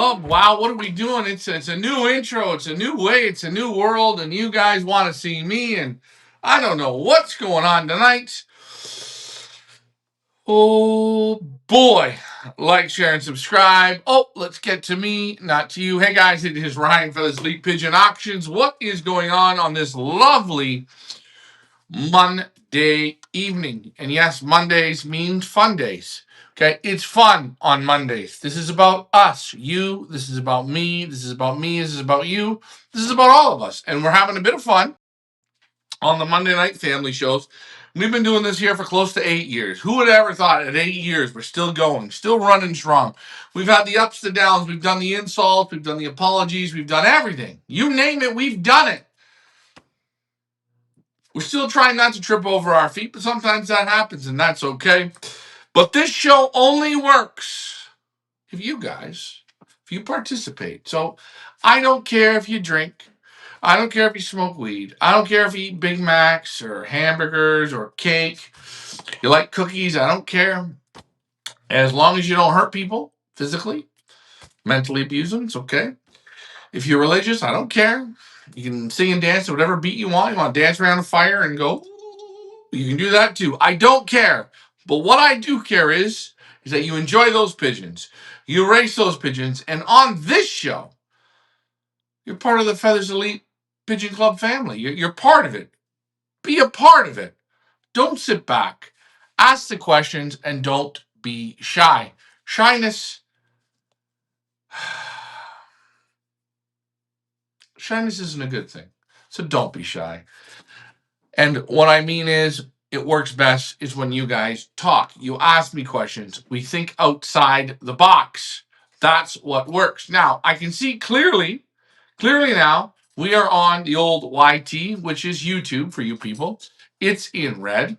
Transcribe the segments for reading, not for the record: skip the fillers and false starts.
Oh, wow, what are we doing? It's a new intro, it's a new way, it's a new world, and you guys want to see me, and I don't know what's going on tonight. Oh boy. Like, share, and subscribe. Oh, let's get to me, not to you. Hey guys, it is Ryan for this Elite Pigeon Auctions. What is going on this lovely Monday evening? And yes, Mondays means fun days. Okay, it's fun on Mondays. This is about us, you. This is about me. This is about me. This is about you. This is about all of us. And we're having a bit of fun on the Monday night family shows. We've been doing this here for close to 8 years. Who would have ever thought at 8 years we're still going, still running strong? We've had the ups, the downs, we've done the insults, we've done the apologies, we've done everything. You name it, we've done it. We're still trying not to trip over our feet, but sometimes that happens, and that's okay. But this show only works if you participate. So I don't care if you drink. I don't care if you smoke weed. I don't care if you eat Big Macs or hamburgers or cake. You like cookies. I don't care. As long as you don't hurt people physically, mentally abuse them, it's okay. If you're religious, I don't care. You can sing and dance to whatever beat you want. You want to dance around a fire and go, you can do that too. I don't care. But what I do care is that you enjoy those pigeons. You race those pigeons. And on this show, you're part of the Feathers Elite Pigeon Club family. You're part of it. Be a part of it. Don't sit back. Ask the questions and don't be shy. Shyness isn't a good thing. So don't be shy. And what I mean is, it works best is when you guys talk. You ask me questions. We think outside the box. That's what works. Now, I can see clearly now, we are on the old YT, which is YouTube for you people. It's in red.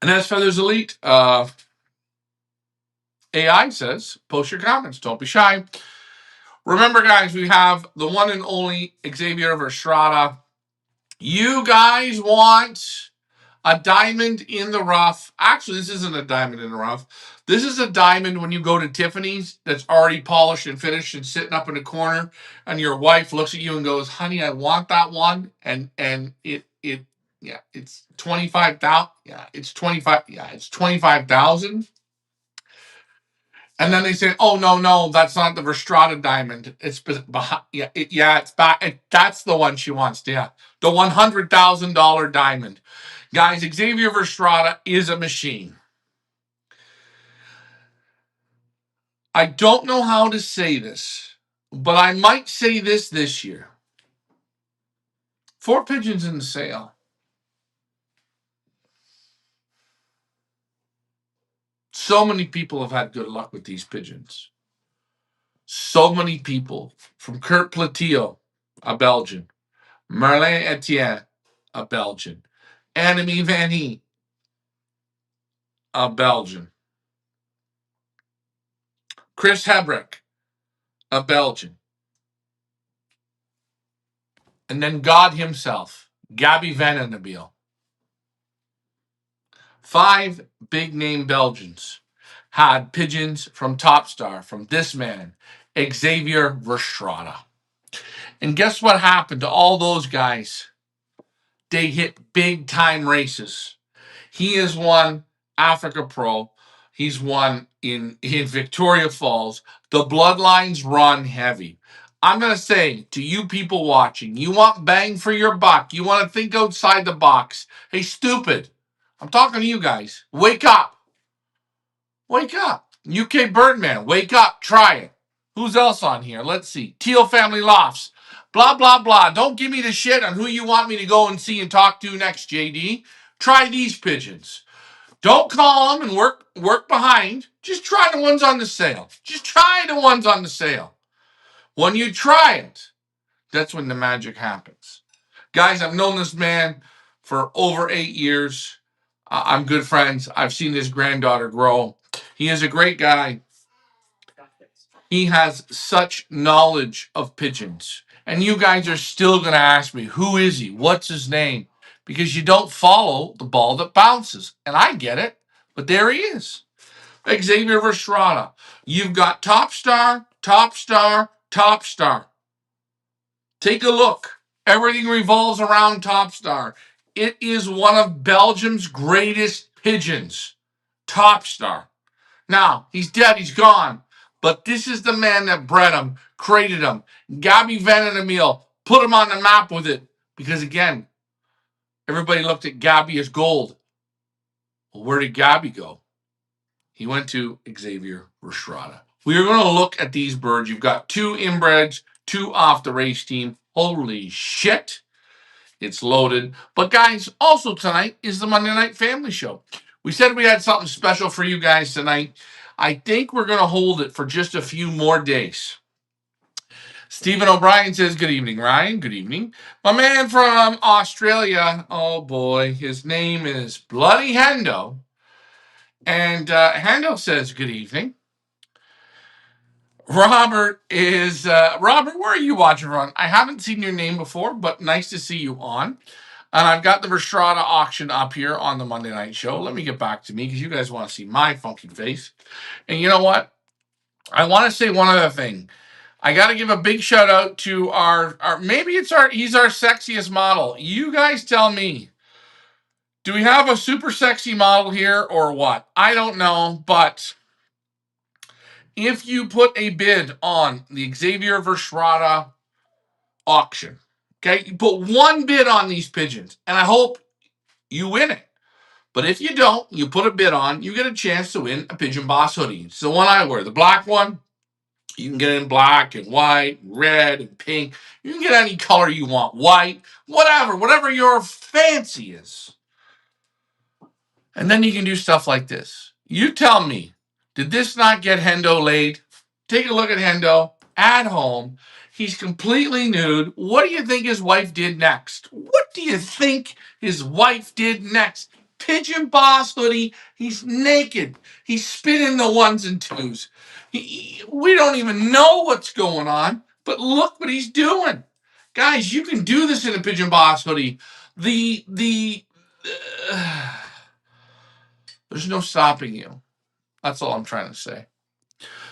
And as Feathers Elite, AI says, post your comments. Don't be shy. Remember, guys, we have the one and only Xavier Verstrada. You guys want a diamond in the rough. Actually, this isn't a diamond in the rough. This is a diamond when you go to Tiffany's that's already polished and finished and sitting up in a corner, and your wife looks at you and goes, "Honey, I want that one." And it's 25,000. Yeah, it's 25. Yeah, it's 25,000. And then they say, "Oh no, that's not the Verstrada diamond. It's behind. Yeah, it's back. That's the one she wants. Yeah, the $100,000 diamond." Guys, Xavier Verstrada is a machine. I don't know how to say this, but I might say this year. 4 pigeons in the sale. So many people have had good luck with these pigeons. So many people, from Kurt Platillo, a Belgian, Merlin Etienne, a Belgian, Annemie Van Heet, a Belgian, Chris Hebreck, a Belgian, and then God himself, Gabby Van Annabeel. 5 big name Belgians had pigeons from Top Star, from this man, Xavier Verstrada. And guess what happened to all those guys? They hit big time races. He has won Africa Pro. He's won in Victoria Falls. The bloodlines run heavy. I'm going to say to you people watching, you want bang for your buck. You want to think outside the box. Hey, stupid. I'm talking to you guys. Wake up. Wake up. UK Birdman, wake up. Try it. Who's else on here? Let's see. Teal Family Lofts. Blah, blah, blah. Don't give me the shit on who you want me to go and see and talk to next, JD. Try these pigeons. Don't call them and work behind. Just try the ones on the sale. Just try the ones on the sale. When you try it, that's when the magic happens. Guys, I've known this man for over 8 years. I'm good friends. I've seen his granddaughter grow. He is a great guy. He has such knowledge of pigeons. And you guys are still going to ask me, who is he? What's his name? Because you don't follow the ball that bounces. And I get it, but there he is. Xavier Verstrada. You've got top star, top star, top star. Take a look. Everything revolves around top star. It is one of Belgium's greatest pigeons. Top star. Now, he's dead, he's gone. But this is the man that bred him, created him. Gabby Van and Emil put him on the map with it. Because again, everybody looked at Gabby as gold. Well, where did Gabby go? He went to Xavier Verstrada. We are going to look at these birds. You've got 2 inbreds, 2 off the race team. Holy shit. It's loaded. But guys, also tonight is the Monday Night Family Show. We said we had something special for you guys tonight. I think we're going to hold it for just a few more days. Stephen O'Brien says, good evening, Ryan. Good evening. My man from Australia, oh boy, his name is Bloody Hendo. And Hendo says, good evening. Robert, where are you watching from? I haven't seen your name before, but nice to see you on. And I've got the Verstrada auction up here on the Monday Night Show. Let me get back to me because you guys want to see my funky face. And you know what? I want to say one other thing. I got to give a big shout out to he's our sexiest model. You guys tell me. Do we have a super sexy model here or what? I don't know, but if you put a bid on the Xavier Verstrada auction, okay, you put one bid on these pigeons, and I hope you win it. But if you don't, you put a bid on, you get a chance to win a Pigeon Boss hoodie. It's the one I wear, the black one. You can get it in black and white, red and pink. You can get any color you want, white, whatever your fancy is. And then you can do stuff like this. You tell me, did this not get Hendo laid? Take a look at Hendo at home. He's completely nude. What do you think his wife did next? What do you think his wife did next? Pigeon Boss hoodie. He's naked. He's spinning the ones and twos. We don't even know what's going on, but look what he's doing. Guys, you can do this in a Pigeon Boss hoodie. There's no stopping you. That's all I'm trying to say.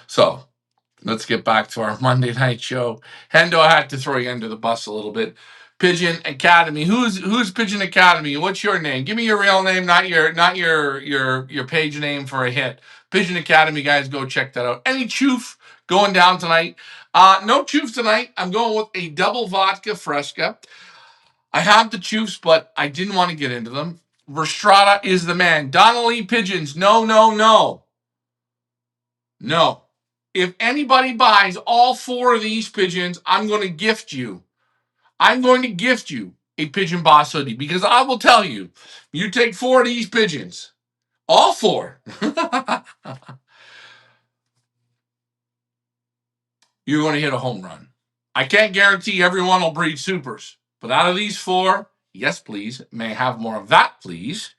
So, let's get back to our Monday night show. Hendo, I had to throw you under the bus a little bit. Pigeon Academy. Who's Pigeon Academy? What's your name? Give me your real name, not your page name for a hit. Pigeon Academy, guys, go check that out. Any choof going down tonight? No choof tonight. I'm going with a double vodka fresca. I have the choofs, but I didn't want to get into them. Verstrada is the man. Donnelly Pigeons. No, no, no. No. If anybody buys all 4 of these pigeons, I'm going to gift you a Pigeon Boss hoodie because I will tell you, you take 4 of these pigeons, all 4, you're going to hit a home run. I can't guarantee everyone will breed supers, but out of these 4, yes, please, may I have more of that, please.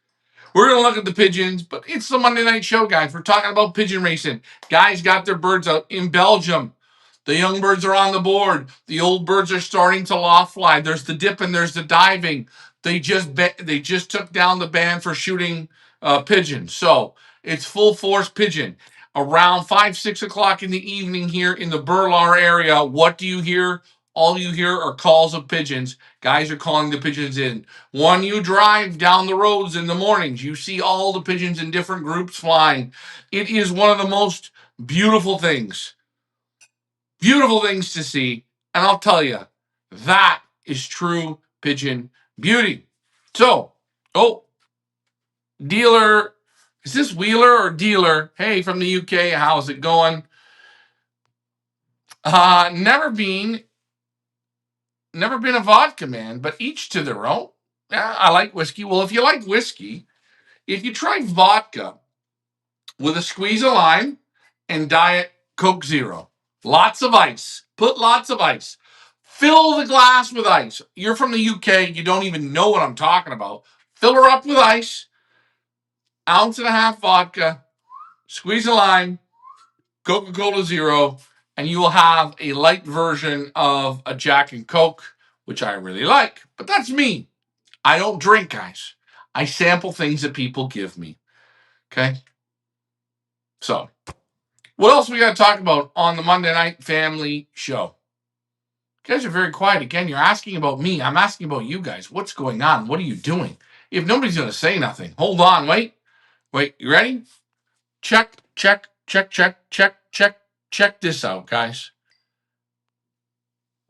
We're going to look at the pigeons, but it's the Monday Night Show, guys. We're talking about pigeon racing. Guys got their birds out in Belgium. The young birds are on the board. The old birds are starting to loft fly. There's the dip and there's the diving. They just took down the ban for shooting pigeons. So it's full force pigeon. Around 5, 6 o'clock in the evening here in the Burlar area, what do you hear? All you hear are calls of pigeons. Guys are calling the pigeons in. When you drive down the roads in the mornings, you see all the pigeons in different groups flying. It is one of the most beautiful things. Beautiful things to see. And I'll tell you, that is true pigeon beauty. So, dealer, is this Wheeler or dealer? Hey, from the UK, how's it going? Never been a vodka man, but each to their own. Yeah, I like whiskey. Well, if you like whiskey, if you try vodka with a squeeze of lime and Diet Coke Zero, lots of ice. Put lots of ice. Fill the glass with ice. You're from the UK. You don't even know what I'm talking about. Fill her up with ice. 1.5 ounces vodka. Squeeze a lime. Coca-Cola Zero. And you will have a light version of a Jack and Coke, which I really like. But that's me. I don't drink, guys. I sample things that people give me. Okay? So, what else we got to talk about on the Monday Night Family Show? You guys are very quiet again. You're asking about me. I'm asking about you guys. What's going on? What are you doing? If nobody's going to say nothing, hold on. Wait. You ready? Check. Check this out, guys.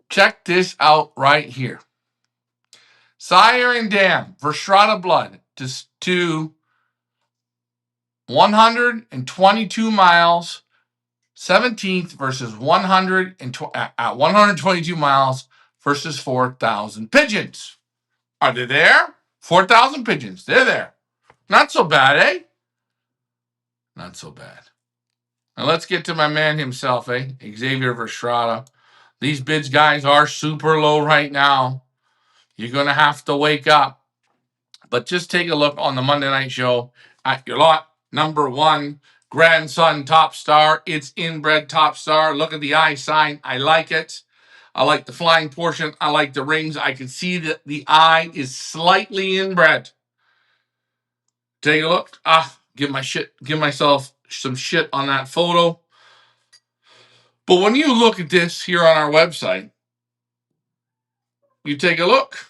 Check this out right here. Sire and Dam, Verstrata Blood to 122 miles, 17th versus 122 miles versus 4,000 pigeons. Are they there? 4,000 pigeons. They're there. Not so bad, eh? Not so bad. Now let's get to my man himself, Xavier Verstrata. These bids, guys, are super low right now. You're going to have to wake up. But just take a look on the Monday Night Show at your lot. Number one, grandson top star. It's inbred top star. Look at the eye sign. I like it. I like the flying portion. I like the rings. I can see that the eye is slightly inbred. Take a look. Give myself some shit on that photo. But when you look at this here on our website, you take a look.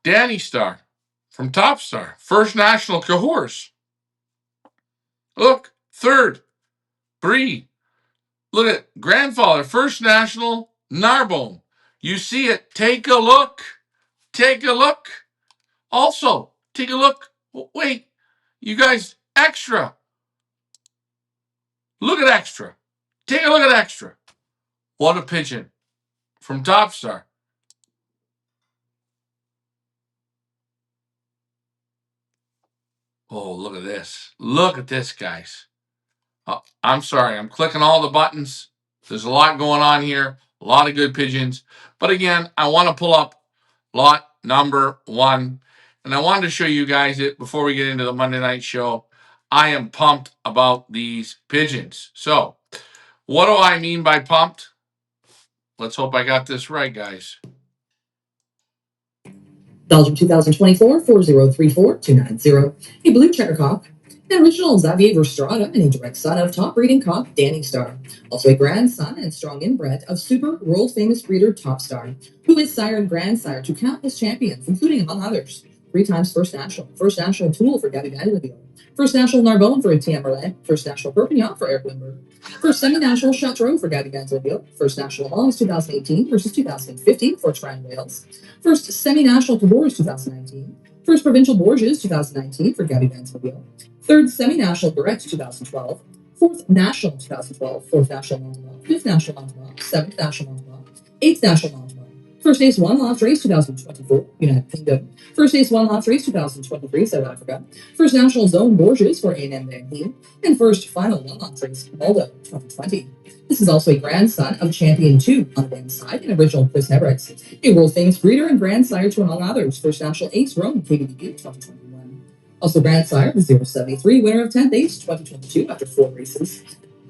Danny Star from Top Star, first national Cahors. Look, third, Bree. Look at grandfather, first national Narbonne. You see it. Take a look. Take a look. Also, take a look. Wait, you guys, extra. Look at extra. Take a look at extra. What a pigeon from Top Star. Oh, look at this. Look at this, guys. I'm sorry. I'm clicking all the buttons. There's a lot going on here. A lot of good pigeons. But again, I want to pull up lot number one. And I wanted to show you guys it before we get into the Monday Night Show. I am pumped about these pigeons. So, what do I mean by pumped? Let's hope I got this right, guys. Belgium 2024 4034290. A blue checker cock. An original Xavier Verstrata and a direct son of top breeding cock Danny Star. Also a grandson and strong inbred of super world famous breeder Top Star, who is sire and grandsire to countless champions, including among others 3 times first national Toul for Gabby Vanderbilt, first national Narbonne for Etienne Merlet, first national Perpignan for Eric Limburg, first semi-national Chartreux for Gabby Vanderbilt, first national Mons 2018 versus 2015 for Tran Wales, first semi-national Cahors 2019, first provincial Bourges 2019 for Gabby Vanderbilt, third semi-national Barrette 2012, fourth national 2012, fourth national Montemont, fifth national Montemont, seventh national Montemont, eighth national Montemont, first ace one loft race 2024, United Kingdom, first ace one loft race 2023, South Africa, first national zone Bourges for A&M Van Heen, and first final one loft race Maldo 2020. This is also a grandson of Champion 2 on the men's side and original Chris Hebrex, a world-famous breeder and grandsire to, among others, first national ace Rome KBDB 2021. Also grandsire of the 073, winner of 10th ace 2022 after 4 races.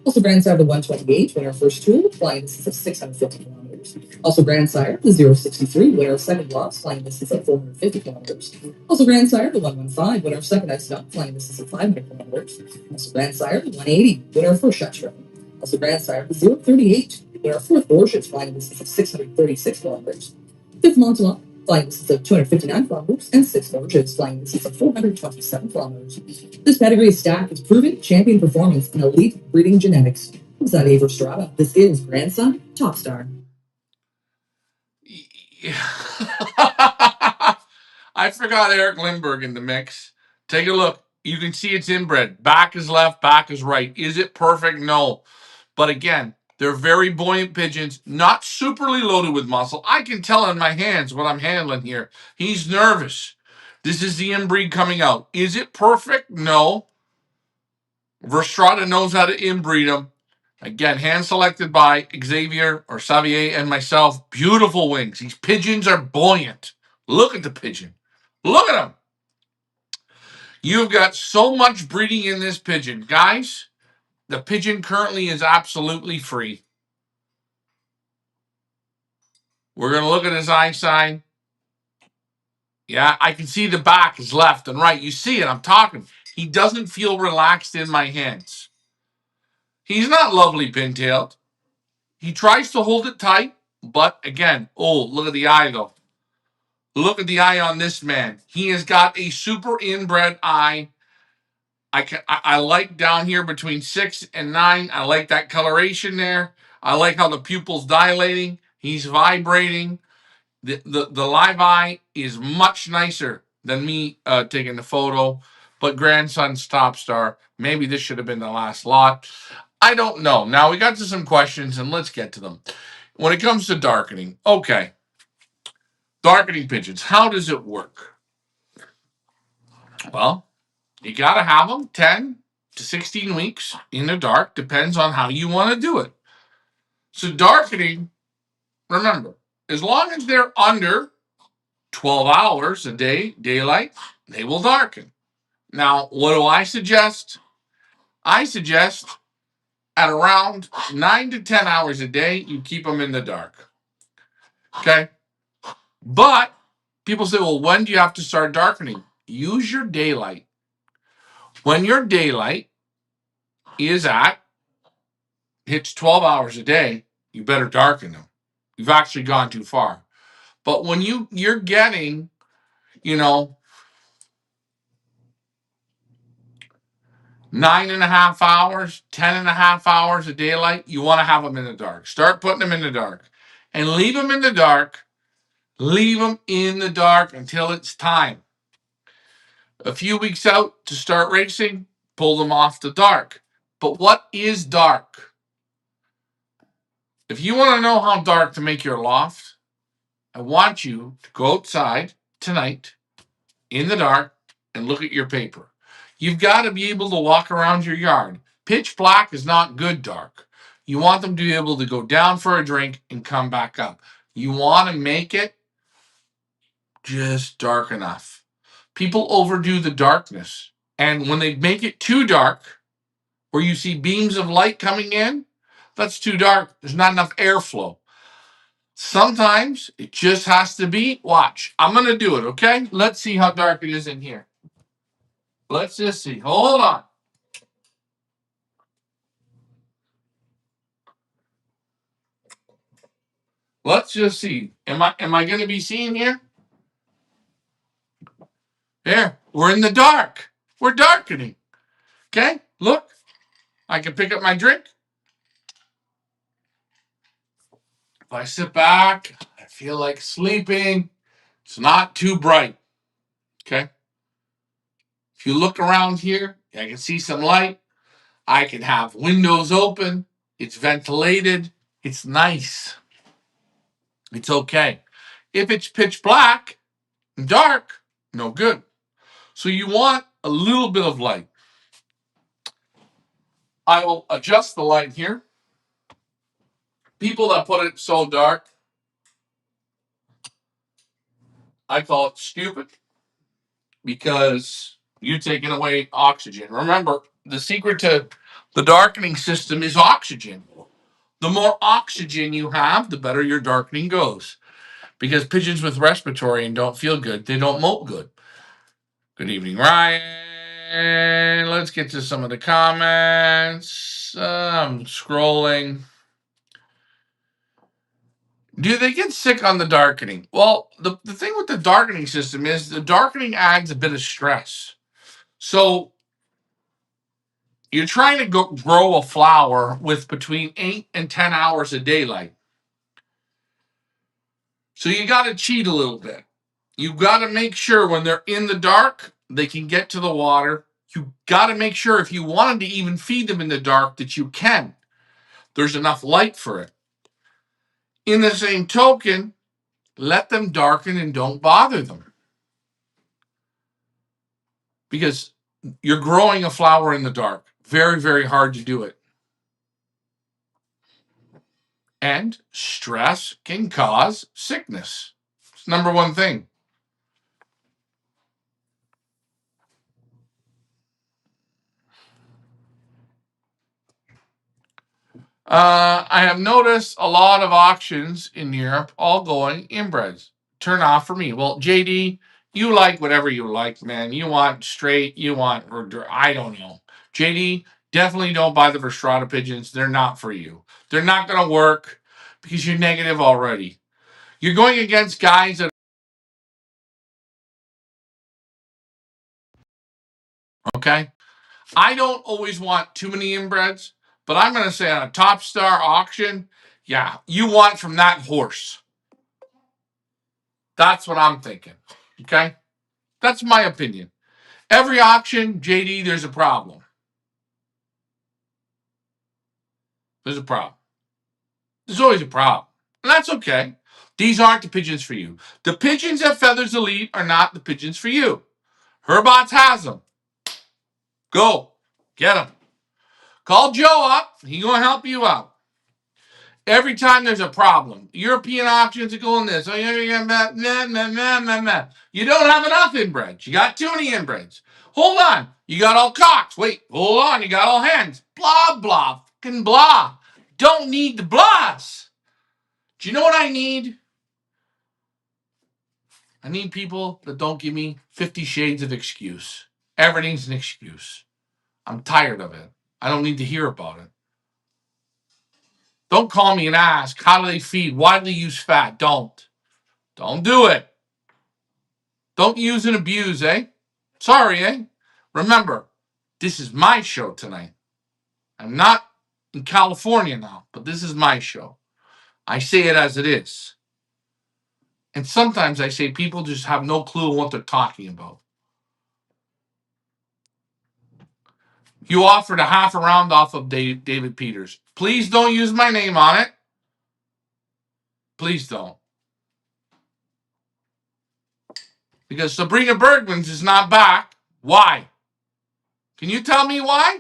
Also grandsire of the 128, winner of first tool, flying distance of 650 kilometers. Also grandsire of the 063, winner of second loss, flying distance of 450 kilometers. Also grandsire of the 115, winner of second ice stop, flying distance of 500 kilometers. Also grandsire of the 180, winner of first shot show. Also grandsire of the 038, winner of fourth Bourges, flying distance of 636 kilometers. Fifth Montemont, flying distance of 259 kilometers, and sixth Bourges, flying distance of 427 kilometers. This pedigree is stacked with proven champion performance and elite breeding genetics. Xavier Verstrata. This is grandson, Top Star. I forgot Eric Limburg in the mix. Take a look. You can see it's inbred. Back is left, back is right. Is it perfect? No. But again, they're very buoyant pigeons, not superly loaded with muscle. I can tell in my hands what I'm handling here. He's nervous. This is the inbreed coming out. Is it perfect? No. Verstrata knows how to inbreed them. Again, hand selected by Xavier or Xavier and myself. Beautiful wings. These pigeons are buoyant. Look at the pigeon. Look at him. You've got so much breeding in this pigeon. Guys, the pigeon currently is absolutely free. We're going to look at his eye sign. Yeah, I can see the back is left and right. You see it. I'm talking. He doesn't feel relaxed in my hands. He's not lovely pintailed. He tries to hold it tight, but again, oh, look at the eye though. Look at the eye on this man. He has got a super inbred eye. I like down here between 6 and 9. I like that coloration there. I like how the pupil's dilating. He's vibrating. The live eye is much nicer than me taking the photo. But grandson's top star. Maybe this should have been the last lot. I don't know. Now we got to some questions and let's get to them. When it comes to darkening, okay, darkening pigeons. How does it work? Well, you got to have them 10 to 16 weeks in the dark. Depends on how you want to do it. So darkening, remember, as long as they're under 12 hours a day, daylight, they will darken. Now, what do I suggest? I suggest at around 9 to 10 hours a day, you keep them in the dark. Okay? But people say, well, when do you have to start darkening? Use your daylight. When your daylight is hits 12 hours a day, you better darken them. You've actually gone too far. But when you're getting, you know, 9.5 hours, 10.5 hours of daylight, you want to have them in the dark. Start putting them in the dark and leave them in the dark. Leave them in the dark until it's time. A few weeks out to start racing, pull them off the dark. But what is dark? If you want to know how dark to make your loft, I want you to go outside tonight in the dark and look at your paper. You've got to be able to walk around your yard. Pitch black is not good dark. You want them to be able to go down for a drink and come back up. You want to make it just dark enough. People overdo the darkness. And when they make it too dark, where you see beams of light coming in, that's too dark. There's not enough airflow. Sometimes it just has to be, watch, I'm going to do it, okay? Let's see how dark it is in here. Let's just see. Hold on. Let's just see. Am I going to be seen here? There. We're in the dark. We're darkening. Okay? Look. I can pick up my drink. If I sit back, I feel like sleeping. It's not too bright. Okay? If you look around here, I can see some light. I can have windows open. It's ventilated. It's nice. It's okay. If it's pitch black and dark, no good. So you want a little bit of light. I will adjust the light here. People that put it so dark, I call it stupid because you're taking away oxygen. Remember, the secret to the darkening system is oxygen. The more oxygen you have, the better your darkening goes. Because pigeons with respiratory and don't feel good, they don't molt good. Good evening, Ryan. Let's get to some of the comments. I'm scrolling. Do they get sick on the darkening? Well, the thing with the darkening system is the darkening adds a bit of stress. So you're trying to grow a flower with between 8 and 10 hours of daylight. So you got to cheat a little bit. You got to make sure when they're in the dark, they can get to the water. You got to make sure if you wanted to even feed them in the dark that you can. There's enough light for it. In the same token, let them darken and don't bother them. Because you're growing a flower in the dark. Very, very hard to do it. And stress can cause sickness. It's number one thing. I have noticed a lot of auctions in Europe all going inbreds. Turn off for me. Well, JD, You like whatever you like, man. You want straight, you want, I don't know. JD, definitely don't buy the Verstrata pigeons. They're not for you. They're not going to work because you're negative already. You're going against guys that, okay? I don't always want too many inbreds, but I'm going to say on a top star auction, yeah, you want from that horse. That's what I'm thinking, okay? That's my opinion. Every auction, JD, there's a problem. There's a problem. There's always a problem. And that's okay. These aren't the pigeons for you. The pigeons at Feathers Elite are not the pigeons for you. Herbots has them. Go. Get them. Call Joe up. He's going to help you out. Every time there's a problem. European auctions are going this. Oh, you don't have enough inbreds. You got too many inbreds. Hold on. You got all cocks. Wait. Hold on. You got all hens. Blah, blah. Fucking blah. Don't need the blahs. Do you know what I need? I need people that don't give me 50 shades of excuse. Everything's an excuse. I'm tired of it. I don't need to hear about it. Don't call me and ask, how do they feed? Why do they use fat? Don't. Don't do it. Don't use and abuse, eh? Sorry, eh? Remember, this is my show tonight. I'm not in California now, but this is my show. I say it as it is. And sometimes I say people just have no clue what they're talking about. You offered a half a round off of David Peters. Please don't use my name on it. Please don't. Because Sabrina Bergman's is not back. Why? Can you tell me why?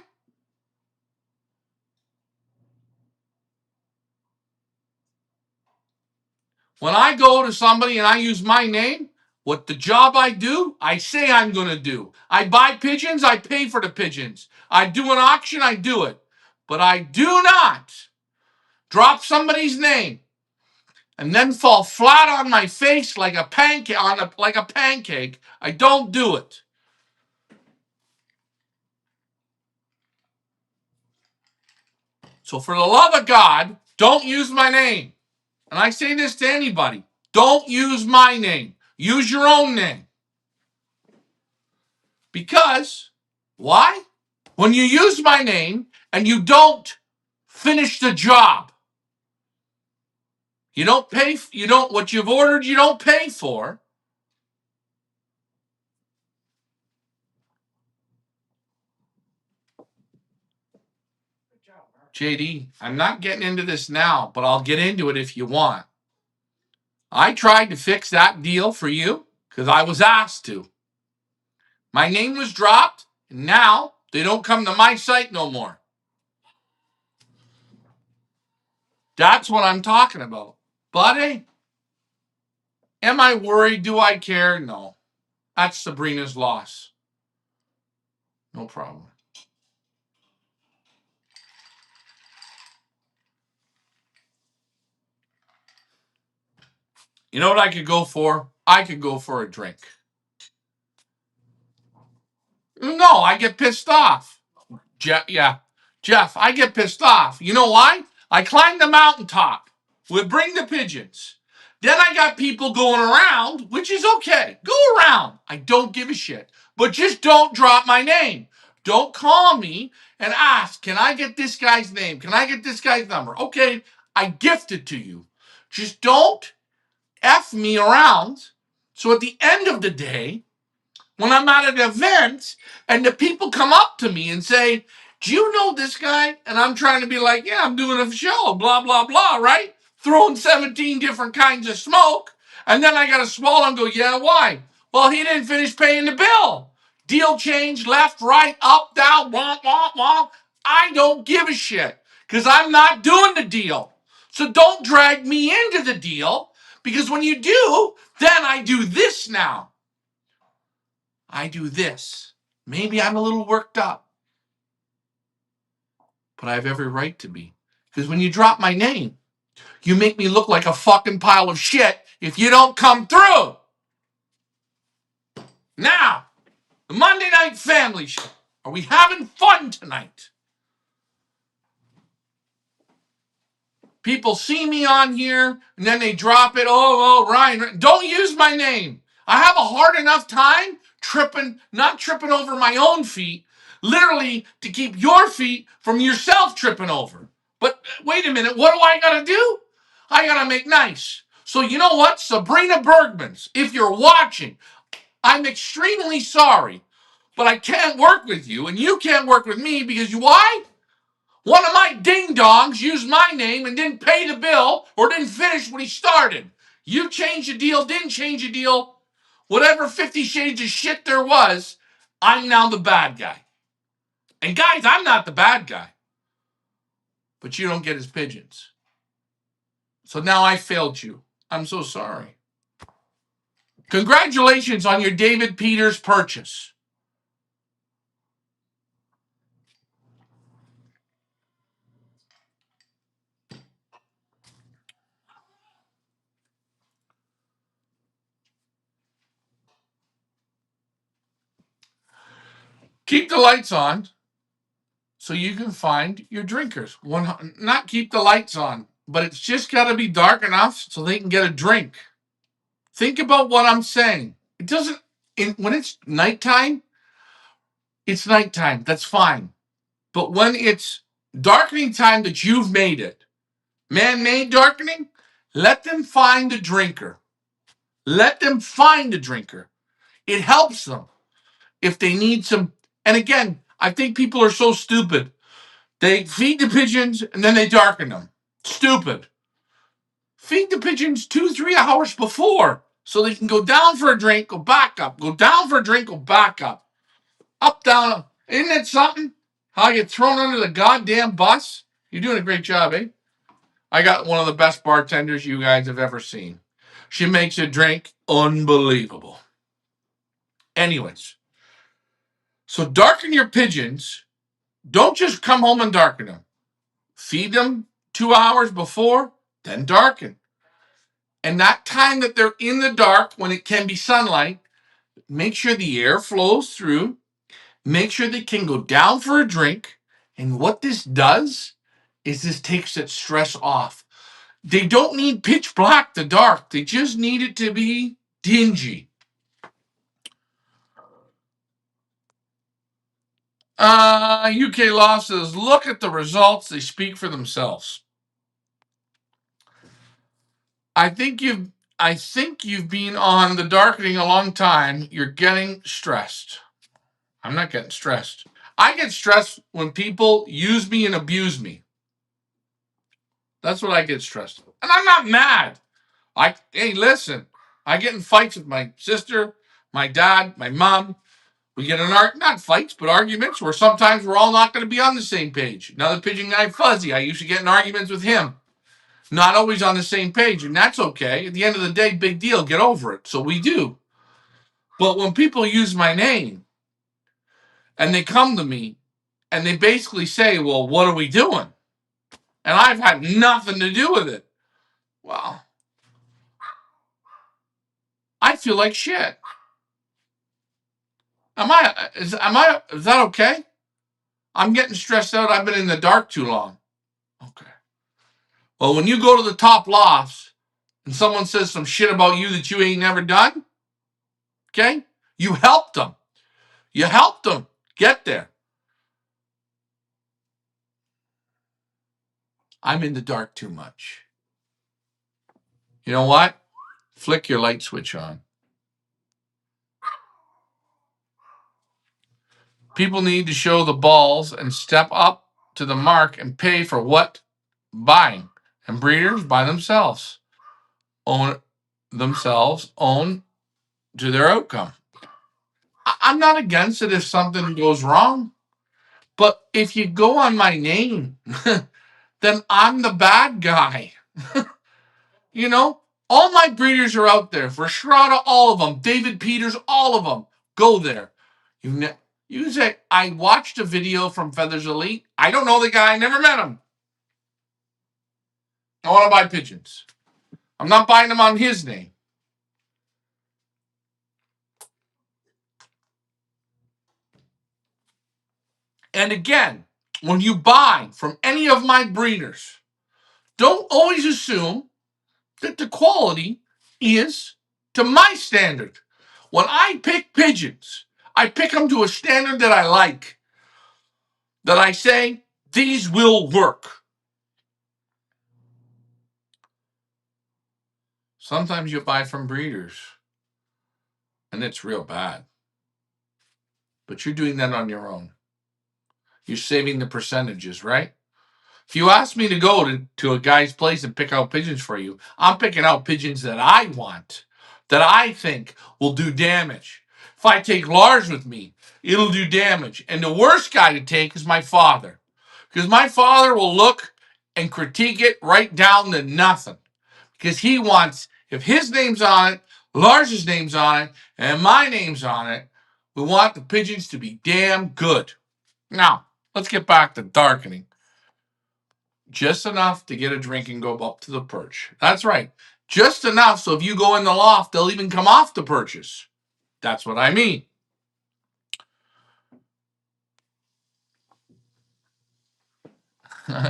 When I go to somebody and I use my name, what the job I do, I say I'm going to do. I buy pigeons, I pay for the pigeons. I do an auction, I do it. But I do not drop somebody's name and then fall flat on my face like a pancake. I don't do it. So for the love of God, don't use my name. And I say this to anybody. Don't use my name. Use your own name. Because, why? When you use my name and you don't finish the job, you don't pay, what you've ordered, you don't pay for. JD, I'm not getting into this now, but I'll get into it if you want. I tried to fix that deal for you because I was asked to. My name was dropped, and now they don't come to my site no more. That's what I'm talking about. Buddy, am I worried? Do I care? No. That's Sabrina's loss. No problem. You know what I could go for? I could go for a drink. No, I get pissed off. Jeff, I get pissed off. You know why? I climbed the mountaintop. We bring the pigeons. Then I got people going around, which is okay. Go around. I don't give a shit. But just don't drop my name. Don't call me and ask, can I get this guy's name? Can I get this guy's number? Okay, I gift it to you. Just don't F me around. So at the end of the day, when I'm at an event and the people come up to me and say, do you know this guy? And I'm trying to be like, yeah, I'm doing a show, blah, blah, blah, right? Throwing 17 different kinds of smoke. And then I got to swallow and go, yeah, why? Well, he didn't finish paying the bill. Deal change, left, right, up, down, womp, womp, womp. I don't give a shit because I'm not doing the deal. So don't drag me into the deal because when you do, then I do this now. I do this. Maybe I'm a little worked up, but I have every right to be. Because when you drop my name, you make me look like a fucking pile of shit if you don't come through. Now, the Monday Night Family Show. Are we having fun tonight? People see me on here, and then they drop it. Oh, Ryan. Don't use my name. I have a hard enough time not tripping over my own feet, literally to keep your feet from yourself tripping over. But wait a minute, what do I got to do? I got to make nice. So you know what? Sabrina Bergmans, if you're watching, I'm extremely sorry, but I can't work with you, and you can't work with me because why? One of my ding-dongs used my name and didn't pay the bill or didn't finish what he started. You changed the deal, didn't change the deal. Whatever 50 shades of shit there was, I'm now the bad guy. And guys, I'm not the bad guy. But you don't get his pigeons. So now I failed you. I'm so sorry. Congratulations on your David Peters purchase. Keep the lights on so you can find your drinkers. Not keep the lights on, but it's just got to be dark enough so they can get a drink. Think about what I'm saying. It doesn't, when it's nighttime, it's nighttime. That's fine. But when it's darkening time that you've made it, man-made darkening, let them find a drinker. Let them find a drinker. It helps them if they need some. And again, I think people are so stupid. They feed the pigeons and then they darken them. Stupid. Feed the pigeons 2-3 hours before so they can go down for a drink, go back up, go down for a drink, go back up. Up, down. Isn't it something? How I get thrown under the goddamn bus? You're doing a great job, eh? I got one of the best bartenders you guys have ever seen. She makes a drink unbelievable. Anyways, so darken your pigeons. Don't just come home and darken them. Feed them 2 hours before, then darken. And that time that they're in the dark, when it can be sunlight, make sure the air flows through. Make sure they can go down for a drink. And what this does is this takes that stress off. They don't need pitch black to dark. They just need it to be dingy. UK Law says, look at the results. They speak for themselves. I think you've been on the darkening a long time. You're getting stressed. I'm not getting stressed. I get stressed when people use me and abuse me. That's what I get stressed. And I'm not mad. Hey, listen, I get in fights with my sister, my dad, my mom. We get in not fights, but arguments where sometimes we're all not going to be on the same page. Another pigeon guy, Fuzzy, I used to get in arguments with him. Not always on the same page, and that's okay. At the end of the day, big deal, get over it. So we do. But when people use my name and they come to me and they basically say, well, what are we doing? And I've had nothing to do with it. Well, I feel like shit. Is that okay? I'm getting stressed out. I've been in the dark too long. Okay. Well, when you go to the top lofts and someone says some shit about you that you ain't never done, okay? You helped them. You helped them get there. I'm in the dark too much. You know what? Flick your light switch on. People need to show the balls and step up to the mark and pay for what buying. And breeders by themselves own to their outcome. I'm not against it if something goes wrong, but if you go on my name, then I'm the bad guy. You know, all my breeders are out there. For Shroda, all of them. David Peters, all of them. Go there. You say, I watched a video from Feathers Elite. I don't know the guy. I never met him. I want to buy pigeons. I'm not buying them on his name. And again, when you buy from any of my breeders, don't always assume that the quality is to my standard. When I pick pigeons, I pick them to a standard that I like, that I say, these will work. Sometimes you buy from breeders, and it's real bad. But you're doing that on your own. You're saving the percentages, right? If you ask me to go to a guy's place and pick out pigeons for you, I'm picking out pigeons that I want, that I think will do damage. If I take Lars with me, it'll do damage. And the worst guy to take is my father. Because my father will look and critique it right down to nothing. Because he wants, if his name's on it, Lars's name's on it, and my name's on it, we want the pigeons to be damn good. Now, let's get back to darkening. Just enough to get a drink and go up to the perch. That's right. Just enough so if you go in the loft, they'll even come off the perches. That's what I mean.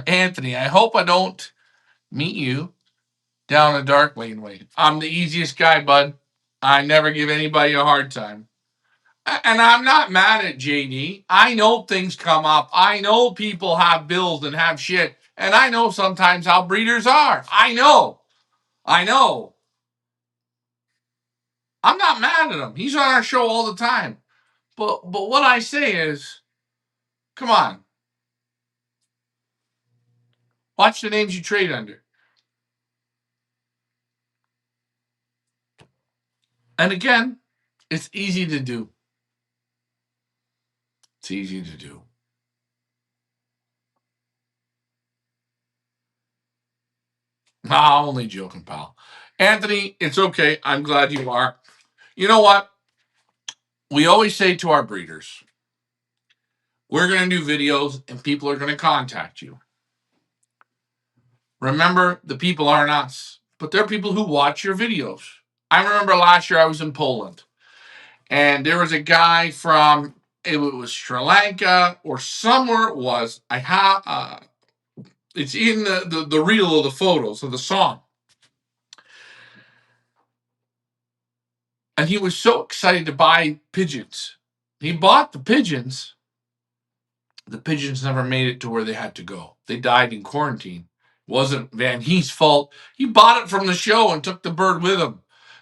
Anthony, I hope I don't meet you down a dark laneway. I'm the easiest guy, bud. I never give anybody a hard time. And I'm not mad at JD. I know things come up. I know people have bills and have shit. And I know sometimes how breeders are. I know. I'm not mad at him. He's on our show all the time. But what I say is, come on. Watch the names you trade under. And again, it's easy to do. It's easy to do. Nah, I'm only joking, pal. Anthony, it's okay. I'm glad you are. You know what? We always say to our breeders, we're going to do videos and people are going to contact you. Remember, the people aren't us, but they're people who watch your videos. I remember last year I was in Poland and there was a guy from, it was Sri Lanka or somewhere it was. I have, it's in the reel of the photos of the song. And he was so excited to buy pigeons. He bought the pigeons. The pigeons never made it to where they had to go. They died in quarantine. It wasn't Van Hees' fault. He bought it from the show and took the bird with him.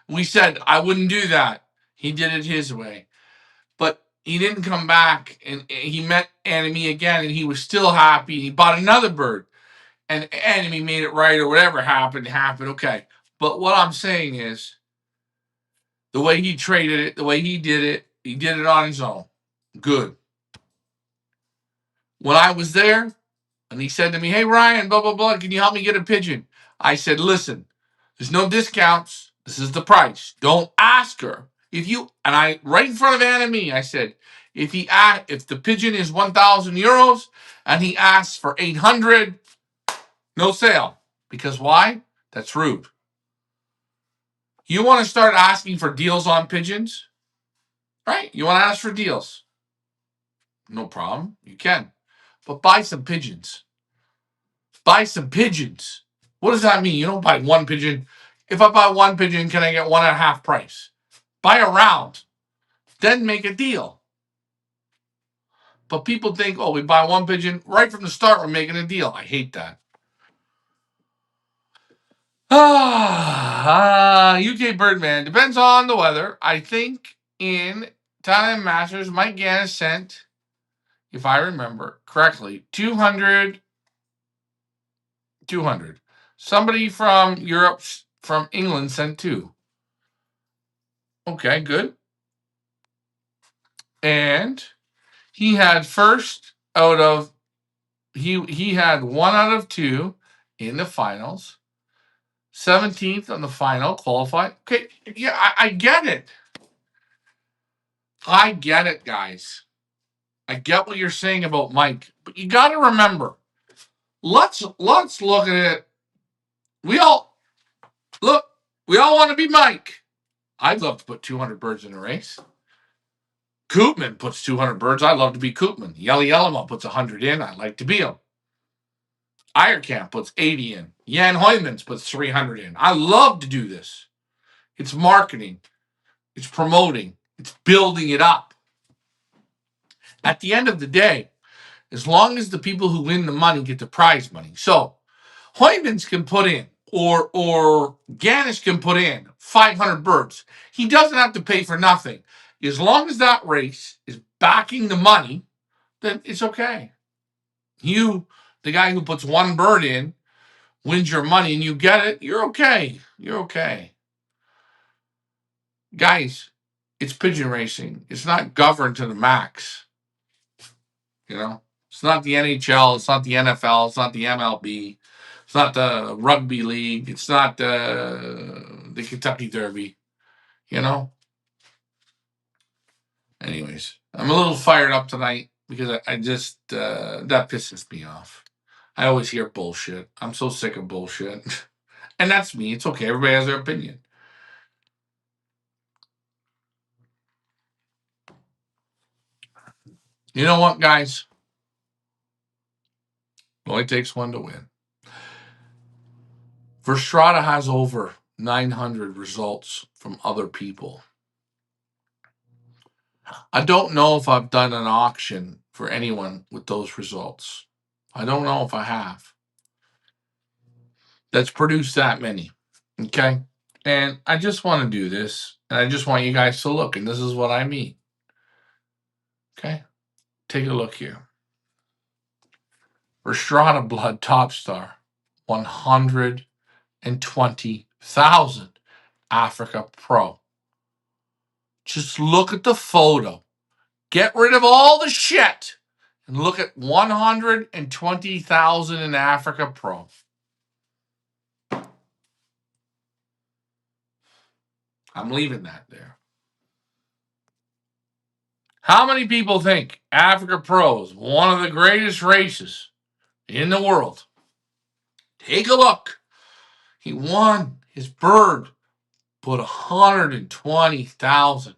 We said, I wouldn't do that. He did it his way. But he didn't come back, and he met Enemy again, and he was still happy. He bought another bird, and Enemy made it right, or whatever happened. Okay. But what I'm saying is, the way he traded it, the way he did it on his own. Good. When I was there, and he said to me, hey, Ryan, blah, blah, blah, can you help me get a pigeon? I said, listen, there's no discounts. This is the price. Don't ask her. And I, right in front of Anime, I said, if the pigeon is 1,000 euros and he asks for 800, no sale. Because why? That's rude. You want to start asking for deals on pigeons? Right? You want to ask for deals? No problem. You can. But buy some pigeons. Buy some pigeons. What does that mean? You don't buy one pigeon. If I buy one pigeon, can I get one at half price? Buy a round. Then make a deal. But people think, oh, we buy one pigeon. Right from the start, we're making a deal. I hate that. UK Birdman. Depends on the weather. I think in Thailand Masters, Mike Gannis sent, if I remember correctly, 200. Somebody from Europe, from England, sent 2. Okay, good. And he had he had 1 out of 2 in the finals. 17th on the final, qualified. Okay, yeah, I get it. I get it, guys. I get what you're saying about Mike, but you got to remember. Let's look at it. We all want to be Mike. I'd love to put 200 birds in a race. Koopman puts 200 birds. I love to be Koopman. Yelly Yellowmo puts 100 in. I like to be him. Eierkamp puts 80 in. Jan Hoymans puts 300 in. I love to do this. It's marketing. It's promoting. It's building it up. At the end of the day, as long as the people who win the money get the prize money. So Hoymans can put in, or Ganesh can put in 500 birds. He doesn't have to pay for nothing. As long as that race is backing the money, then it's okay. You, the guy who puts one bird in, wins your money and you get it, you're okay. You're okay. Guys, it's pigeon racing. It's not governed to the max. You know, it's not the NHL. It's not the NFL. It's not the MLB. It's not the rugby league. It's not the Kentucky Derby. You know. Anyways, I'm a little fired up tonight because I just that pisses me off. I always hear bullshit. I'm so sick of bullshit, and that's me. It's okay. Everybody has their opinion. You know what, guys? It only takes one to win. Verstrada has over 900 results from other people. I don't know if I've done an auction for anyone with those results. I don't know if I have. That's produced that many. Okay. And I just want to do this. And I just want you guys to look. And this is what I mean. Okay. Take a look here. Verstrada Blood Top Star, 120,000 Africa Pro. Just look at the photo. Get rid of all the shit and look at 120,000 in Africa Pro. I'm leaving that there. How many people think Africa Pro is one of the greatest races in the world? Take a look. He won. His bird put 120,000.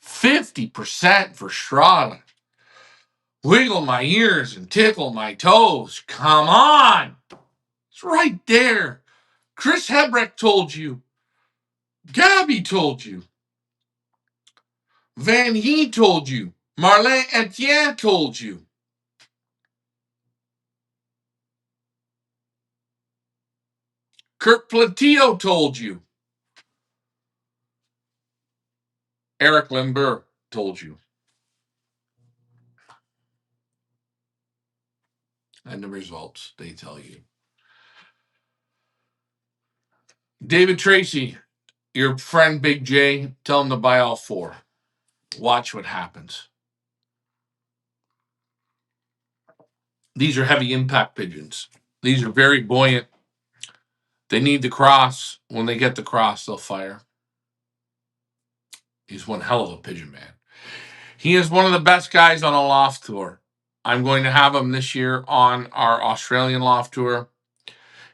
50% for Strada. Wiggle my ears and tickle my toes. Come on. It's right there. Chris Hebrecht told you. Gabby told you. Van He told you. Marlene Etienne told you. Kurt Platillo told you. Eric Lindbergh told you. And the results, they tell you. David Tracy, your friend Big J, tell him to buy all 4. Watch what happens. These are heavy impact pigeons. These are very buoyant. They need the cross. When they get the cross, they'll fire. He's one hell of a pigeon man. He is one of the best guys on a loft tour. I'm going to have him this year on our Australian loft tour.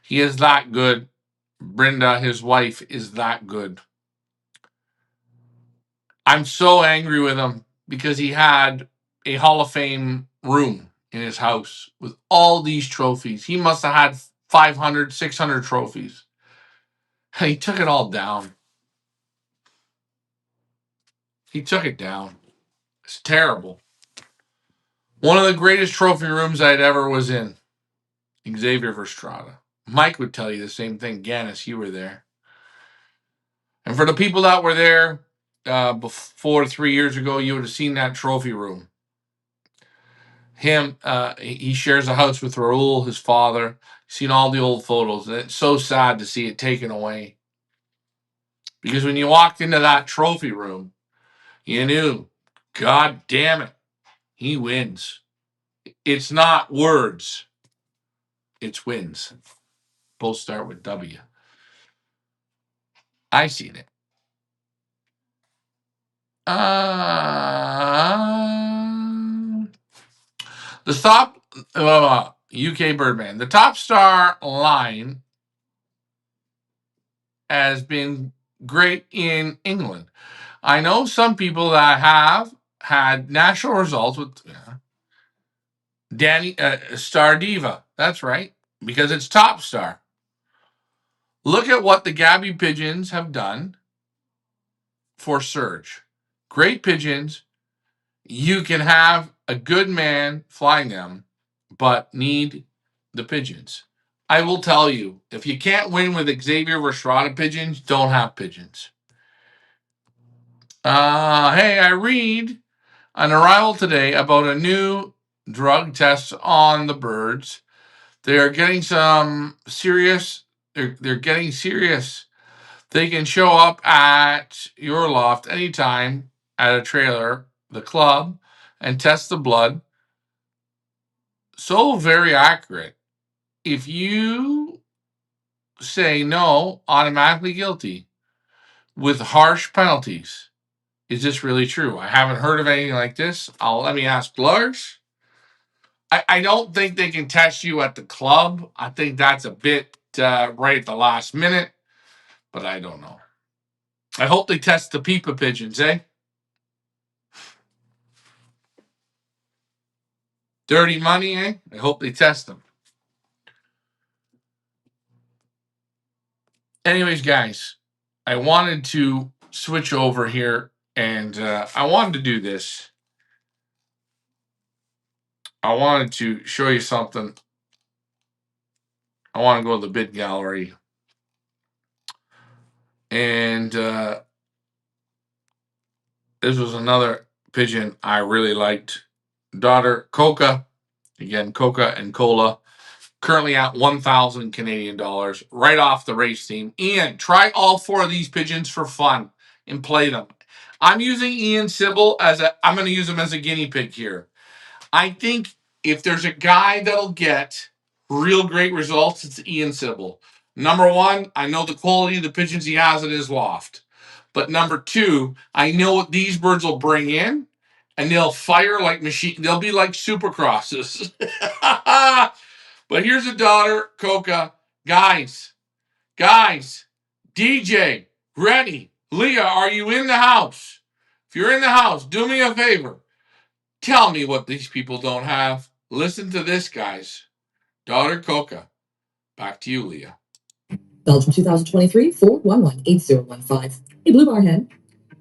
He is that good. Brenda, his wife, is that good. I'm so angry with him because he had a Hall of Fame room in his house with all these trophies. He must have had 500, 600 trophies. And he took it all down. He took it down. It's terrible. One of the greatest trophy rooms I'd ever was in. Xavier Verstrada. Mike would tell you the same thing. Ganis, you were there. And for the people that were there before 3 years ago, you would have seen that trophy room. He shares a house with Raul, his father. Seen all the old photos. And it's so sad to see it taken away. Because when you walked into that trophy room, you knew, God damn it, he wins. It's not words. It's wins. Both start with W. I seen it. The top UK Birdman. The Top Star line has been great in England. I know some people that have had national results with Danny Star Diva. That's right, because it's Top Star. Look at what the Gabby pigeons have done for Surge. Great pigeons. You can have a good man flying them, but need the pigeons. I will tell you, if you can't win with Xavier Verstrada pigeons, don't have pigeons. Hey, I read an arrival today about a new drug test on the birds. They are getting some serious. They're getting serious. They can show up at your loft anytime at a trailer, the club, and test the blood. So very accurate. If you say no, automatically guilty with harsh penalties. Is this really true? I haven't heard of anything like this. Let me ask Lars. I don't think they can test you at the club. I think that's a bit right at the last minute, but I don't know. I hope they test the Pipa pigeons, eh? Dirty money, eh? I hope they test them. Anyways, guys, I wanted to switch over here and I wanted to do this. I wanted to show you something. I want to go to the bid gallery. And this was another pigeon I really liked. Daughter Coca. Again, Coca and Cola. Currently at 1,000 Canadian dollars. Right off the race team. Ian, try all four of these pigeons for fun and play them. I'm using Ian Sybil I'm going to use him as a guinea pig here. I think if there's a guy that'll get real great results, it's Ian Sybil. Number one, I know the quality of the pigeons he has in his loft. But number two, I know what these birds will bring in, and they'll fire like machine. They'll be like supercrosses. But here's a daughter, Coca. Guys, DJ, ready. Leah, are you in the house? If you're in the house, do me a favor. Tell me what these people don't have. Listen to this, guys. Daughter Coca. Back to you, Leah. Belgium 2023 4118015. A blue bar hen.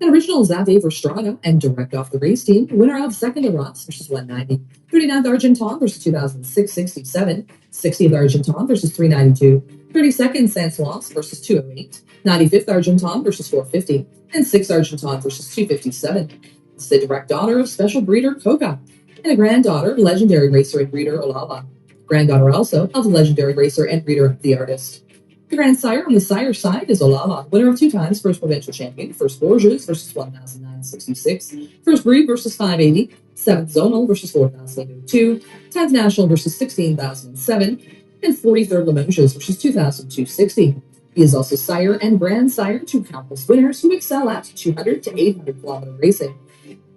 An original Xavier Verstrada and direct off the race team. Winner of second of Ross versus 190. 39th Argenton versus 2006 67. 60th Argenton versus 392. 32nd Sansois versus 208. 95th Argenton versus 450. And 6th Argenton versus 257. It's the direct daughter of special breeder Coca. And a granddaughter, legendary racer and breeder Olala. Granddaughter also of legendary racer and breeder The Artist. The grandsire on the sire side is Olala, winner of 2 times, first provincial champion, first Borges versus 1,966, first Breed versus 580, 7th Zonal versus 4,002, 10th National versus 16,007, and 43rd Limoges versus 2,260. He is also sire and grandsire to countless winners who excel at 200 to 800 kilometer racing,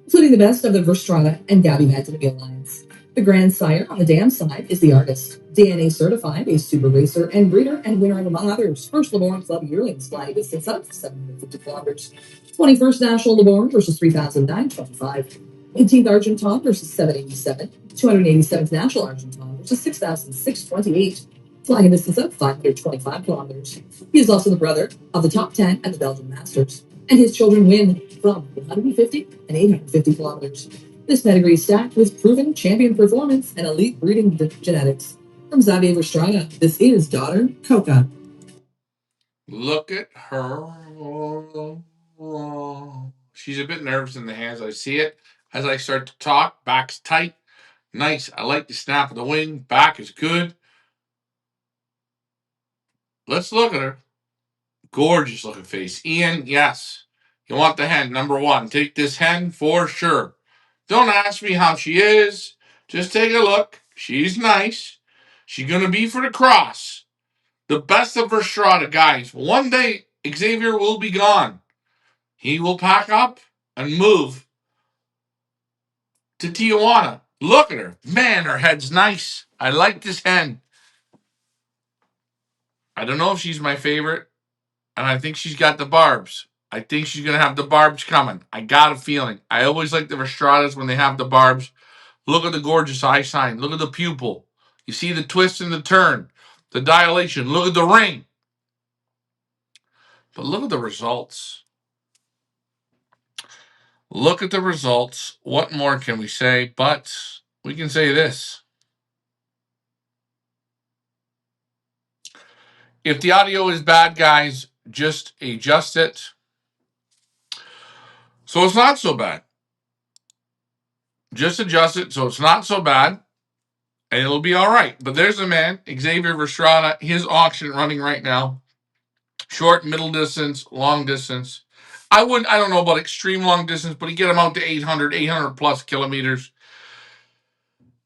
including the best of the Verstrada and Gabby Vandenby Alliance. The grandsire on the dam side is The Artist, DNA certified, a super racer and breeder and winner of, among others, first LeBourne Club yearlings flying distance up to 750 kilometers, 21st National LeBourne versus 3,925, 18th Argenton versus 787, 287th National Argenton versus 6,628, flying a distance of 525 kilometers. He is also the brother of the top 10 at the Belgian Masters, and his children win from 150 and 850 kilometers. This pedigree is stacked with proven champion performance and elite breeding genetics. From Xavier Verstrada, this is daughter Coca. Look at her. She's a bit nervous in the hands. I see it. As I start to talk, back's tight. Nice. I like the snap of the wing. Back is good. Let's look at her. Gorgeous looking face. Ian, yes. You want the hen. Number one. Take this hen for sure. Don't ask me how she is. Just take a look. She's nice. She's going to be for the cross. The best of Verstrada, guys. One day, Xavier will be gone. He will pack up and move to Tijuana. Look at her. Man, her head's nice. I like this hen. I don't know if she's my favorite, and I think she's got the barbs. I think she's going to have the barbs coming. I got a feeling. I always like the Verstradas when they have the barbs. Look at the gorgeous eye sign. Look at the pupil. You see the twist and the turn, the dilation. Look at the ring. But look at the results. Look at the results. What more can we say? But we can say this. If the audio is bad, guys, just adjust it. So it's not so bad. Just adjust it so it's not so bad, and it'll be all right. But there's a man, Xavier Verstrada, his auction running right now. Short, middle distance, long distance. I don't know about extreme long distance, but he get him out to 800 plus kilometers.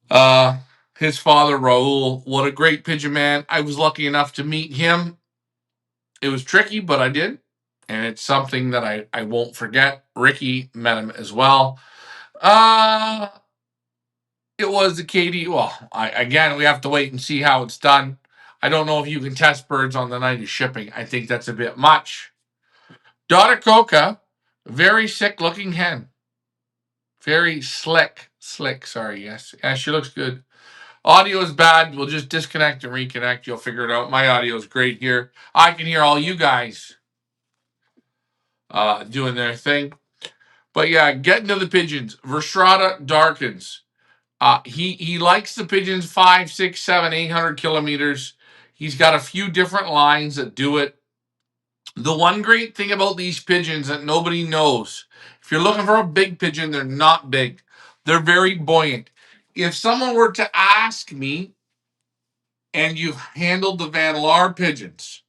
His father, Raul, what a great pigeon man. I was lucky enough to meet him. It was tricky, but I did. And it's something that I won't forget. Ricky met him as well. It was the Katie. Well, again, we have to wait and see how it's done. I don't know if you can test birds on the night of shipping. I think that's a bit much. Daughter Coca, very sick looking hen. Very slick. Sorry, yes. Yeah, she looks good. Audio is bad. We'll just disconnect and reconnect. You'll figure it out. My audio is great here. I can hear all you guys doing their thing. But yeah, getting to the pigeons. Verstrada darkens. He likes the pigeons 5, 6, 7, 800 kilometers. He's got a few different lines that do it. The one great thing about these pigeons that nobody knows, if you're looking for a big pigeon, they're not big. They're very buoyant. If someone were to ask me, and you've handled the Van Laar pigeons,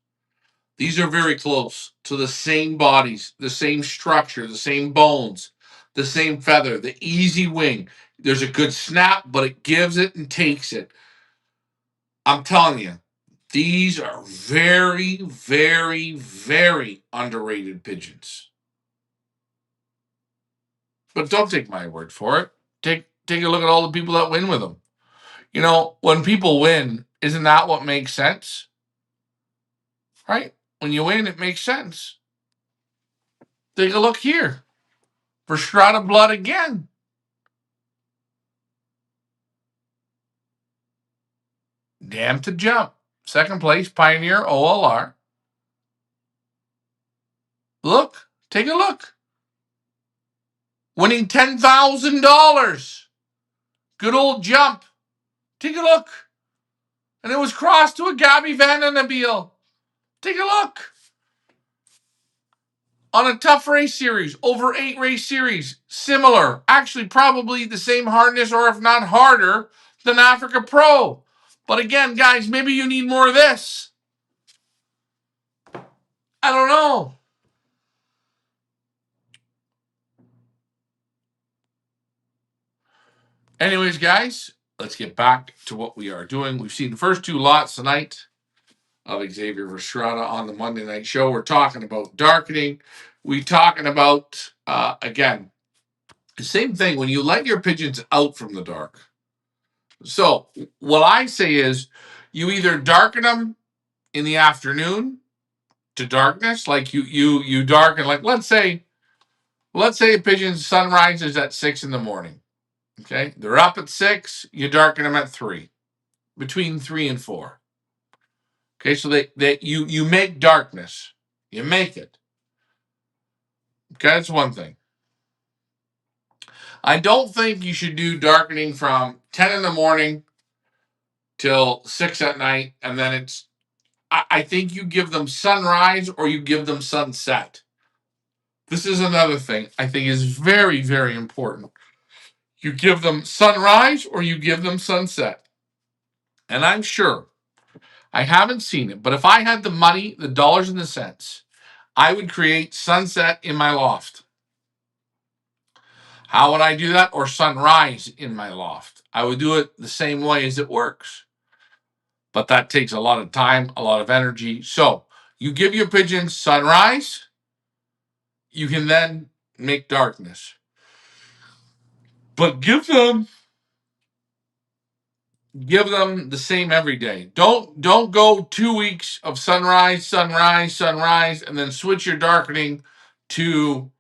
these are very close to the same bodies, the same structure, the same bones, the same feather, the easy wing. There's a good snap, but it gives it and takes it. I'm telling you, these are very, very, very underrated pigeons. But don't take my word for it. Take a look at all the people that win with them. You know, when people win, isn't that what makes sense? Right? When you win, it makes sense. Take a look here. Verstrada blood again. Damn to jump. Second place, Pioneer OLR. Look, take a look. Winning $10,000. Good old jump. Take a look. And it was crossed to a Gabby Van Den Abiel. Take a look. On a tough race series, over 8 race series, similar, actually probably the same hardness or if not harder than Africa Pro. But again, guys, maybe you need more of this. I don't know. Anyways, guys, let's get back to what we are doing. We've seen the first 2 lots tonight of Xavier Verstrada on the Monday night show. We're talking about darkening. We're talking about, again, the same thing when you let your pigeons out from the dark. So what I say is you either darken them in the afternoon to darkness, like you darken, like let's say a pigeon's sunrise is at 6 in the morning. Okay, they're up at 6. You darken them at 3, between 3 and 4. Okay, so you make darkness, you make it. Okay, that's one thing. I don't think you should do darkening from 10 in the morning till 6 at night, and then I think you give them sunrise or you give them sunset. This is another thing I think is very, very important. You give them sunrise or you give them sunset. And I'm sure, I haven't seen it, but if I had the money, the dollars and the cents, I would create sunset in my loft. How would I do that? Or sunrise in my loft. I would do it the same way as it works. But that takes a lot of time, a lot of energy. So you give your pigeons sunrise, you can then make darkness. But give them the same every day. Don't go 2 weeks of sunrise, and then switch your darkening to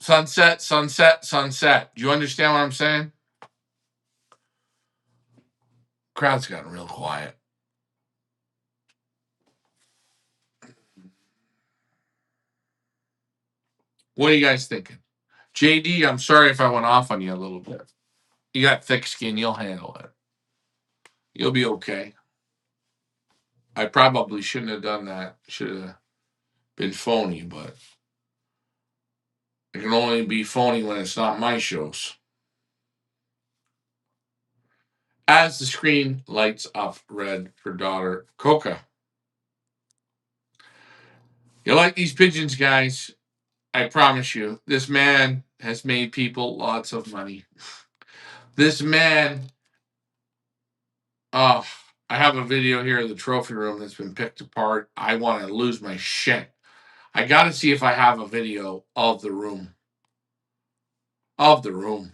sunset, sunset, sunset. Do you understand what I'm saying? Crowd's gotten real quiet. What are you guys thinking? JD, I'm sorry if I went off on you a little bit. You got thick skin. You'll handle it. You'll be okay. I probably shouldn't have done that. Should have been phony, but it can only be phony when it's not my shows. As the screen lights up red for daughter Coca. You like these pigeons, guys? I promise you, this man has made people lots of money. This man, oh, I have a video here of the trophy room that's been picked apart. I want to lose my shit. I got to see if I have a video of the room. Of the room.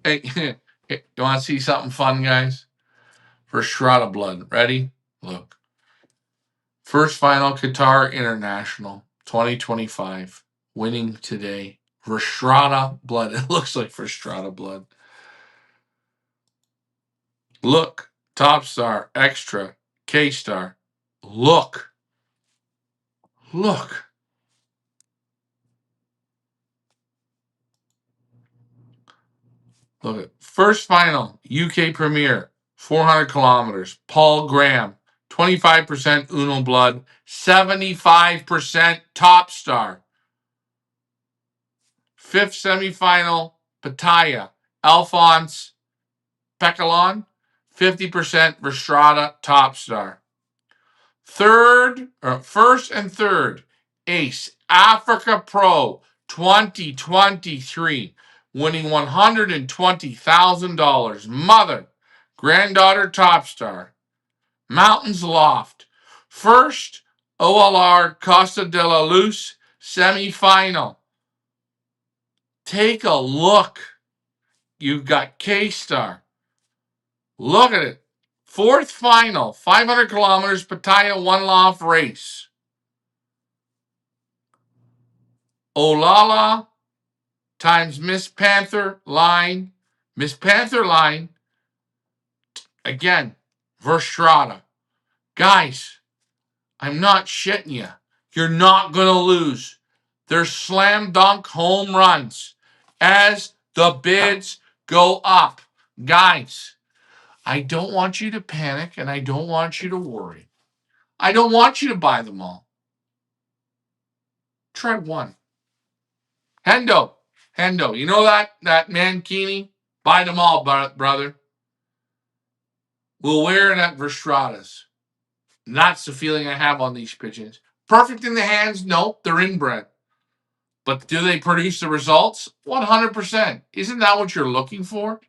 Hey, you want to see something fun, guys? For Shroud of Blood. Ready? Look. First final Qatar International 2025. Winning today. Verstrada Blood. It looks like Verstrada Blood. Look. Top Star. Extra. K Star. Look. Look. Look at first final UK Premier. 400 kilometers. Paul Graham. 25% Uno Blood. 75% Top Star. Fifth semifinal. Pattaya. Alphonse Pecalon, 50% Verstrada Top Star. First and third, Ace Africa Pro 2023, winning $120,000. Mother, granddaughter Top Star. Mountains Loft. First, OLR Costa de la Luz semifinal. Take a look. You've got K-Star. Look at it. Fourth final, 500 kilometers, Pattaya one loft race. Olala times Miss Panther line. Miss Panther line. Again, Verstrada. Guys, I'm not shitting you. You're not going to lose. They're slam dunk home runs as the bids go up. Guys, I don't want you to panic and I don't want you to worry. I don't want you to buy them all. Try one. Hendo. You know that Mankini? Buy them all, brother. We'll wear it at Verstrada's. That's the feeling I have on these pigeons. Perfect in the hands? Nope, they're inbred. But do they produce the results? 100%. Isn't that what you're looking for?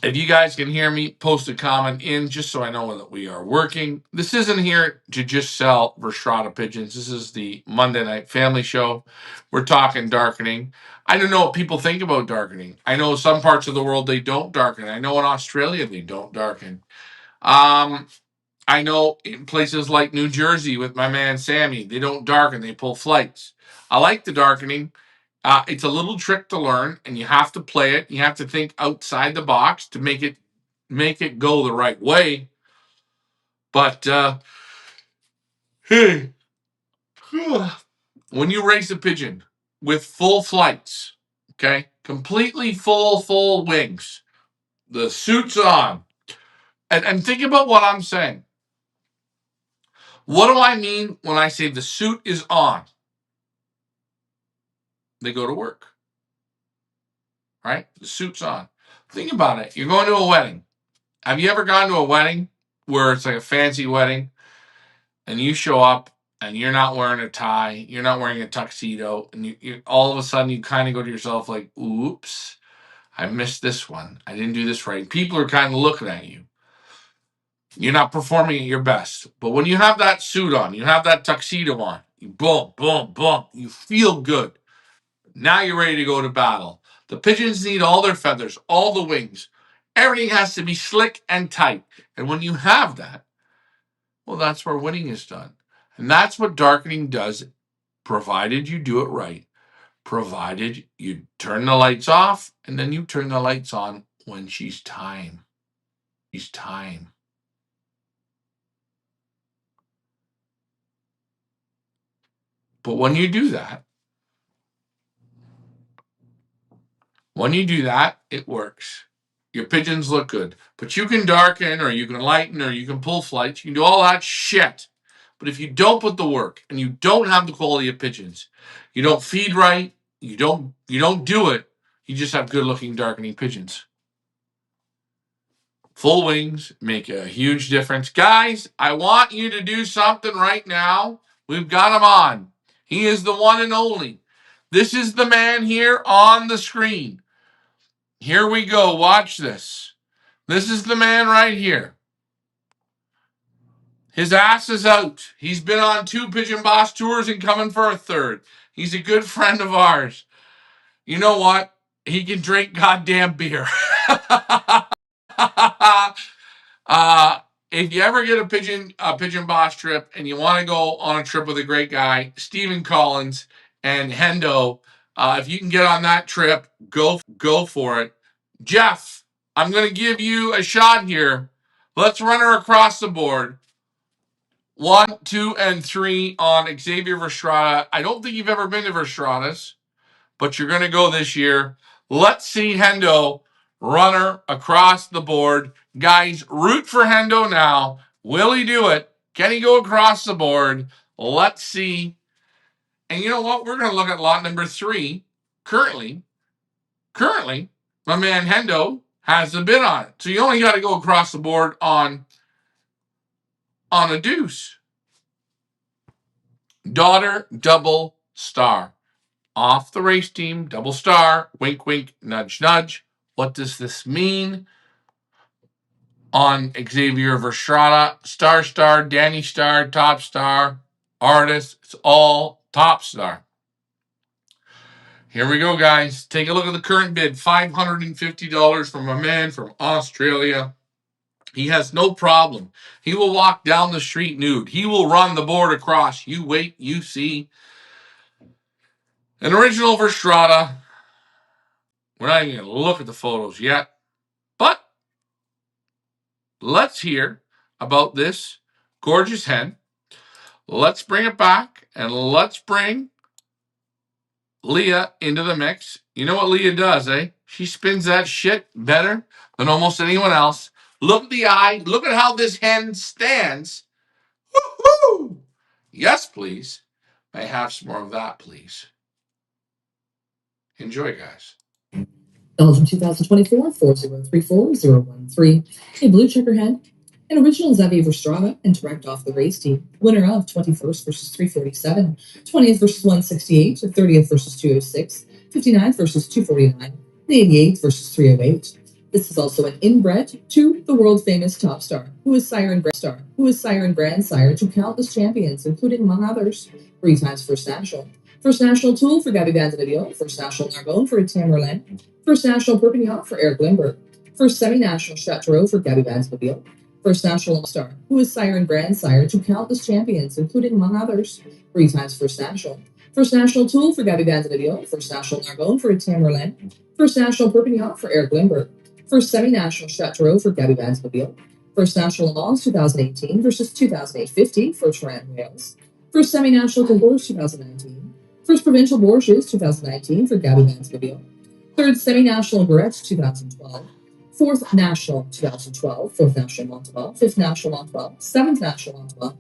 If you guys can hear me, post a comment in just so I know that we are working. This isn't here to just sell Verstrada pigeons. This is the Monday Night Family Show. We're talking darkening. I don't know what people think about darkening. I know some parts of the world they don't darken. I know in Australia they don't darken. I know in places like New Jersey with my man Sammy, they don't darken. They pull flights. I like the darkening. It's a little trick to learn, and you have to play it. You have to think outside the box to make it go the right way. But hey, when you raise a pigeon with full flights, okay, completely full wings, the suit's on, and think about what I'm saying. What do I mean when I say the suit is on? They go to work. Right? The suit's on. Think about it. You're going to a wedding. Have you ever gone to a wedding where it's like a fancy wedding and you show up and you're not wearing a tie, you're not wearing a tuxedo, and you all of a sudden you kind of go to yourself like, oops, I missed this one. I didn't do this right. People are kind of looking at you. You're not performing at your best. But when you have that suit on, you have that tuxedo on, you boom, boom, boom, you feel good. Now you're ready to go to battle. The pigeons need all their feathers, all the wings. Everything has to be slick and tight. And when you have that, well, that's where winning is done. And that's what darkening does, provided you do it right. Provided you turn the lights off and then you turn the lights on when she's time. She's time. But when you do that, it works. Your pigeons look good. But you can darken or you can lighten or you can pull flights. You can do all that shit. But if you don't put the work and you don't have the quality of pigeons, you don't feed right, you don't do it, you just have good looking darkening pigeons. Full wings make a huge difference. Guys, I want you to do something right now. We've got him on. He is the one and only. This is the man here on the screen. Here we go. Watch this. This is the man right here. His ass is out. He's been on 2 Pigeon Boss tours and coming for a 3rd. He's a good friend of ours. You know what? He can drink goddamn beer. If you ever get a pigeon boss trip and you want to go on a trip with a great guy, Stephen Collins and Hendo, if you can get on that trip, go for it. Jeff, I'm going to give you a shot here. Let's run her across the board. 1, 2, and 3 on Xavier Verstrada. I don't think you've ever been to Verstrada's, but you're going to go this year. Let's see Hendo runner across the board. Guys, root for Hendo now. Will he do it? Can he go across the board? Let's see. And you know what? We're going to look at lot number 3. Currently, my man Hendo has the bid on it. So you only got to go across the board on a deuce. Daughter, double star. Off the race team, double star, wink, wink, nudge, nudge. What does this mean? On Xavier Verstrada, star, Danny star, top star, artist, it's all top star. Here we go, guys. Take a look at the current bid, $550 from a man from Australia. He has no problem. He will walk down the street nude. He will run the board across. You wait, you see. An original Verstrada. We're not even going to look at the photos yet. But let's hear about this gorgeous hen. Let's bring it back and let's bring Leah into the mix. You know what Leah does, eh? She spins that shit better than almost anyone else. Look at the eye. Look at how this hen stands. Woo-hoo! Yes, please. May I have some more of that, please? Enjoy, guys. Belgium 2024 4034013. A blue checker hen. An original Xavier Verstrada and direct off the race team. Winner of 21st versus 347, 20th versus 168, 30th versus 206, 59th versus 249, the 88th versus 308. This is also an inbred to the world famous top star, who is sire and grandsire to countless champions, including among others, 3 times First National. First National Tool for Gabby Vanzanaville, First National Narbonne for Etienne Merlin, First National Perpignan for Eric Limburg, First Semi-National Chateauroux for Gabby Vanzanaville, First National All-Star, who is sire and grandsire to countless champions, including among others, 3 times First National. First National Tool for Gabby Vanzanaville, First National Narbonne for Etienne Merlin, First National Perpignan for Eric Limburg, First Semi-National Chateauroux for Gabby Vanzanaville, First National Le Mans 2018 versus 2050 for Toran Wales, First Semi-National Concours 2019, First Provincial Bourges 2019 for Gabby Vanzanaville, Third Semi-National Garrettes 2012, 4th National 2012, 4th National Montauban, 5th National Montauban, 7th National Montauban,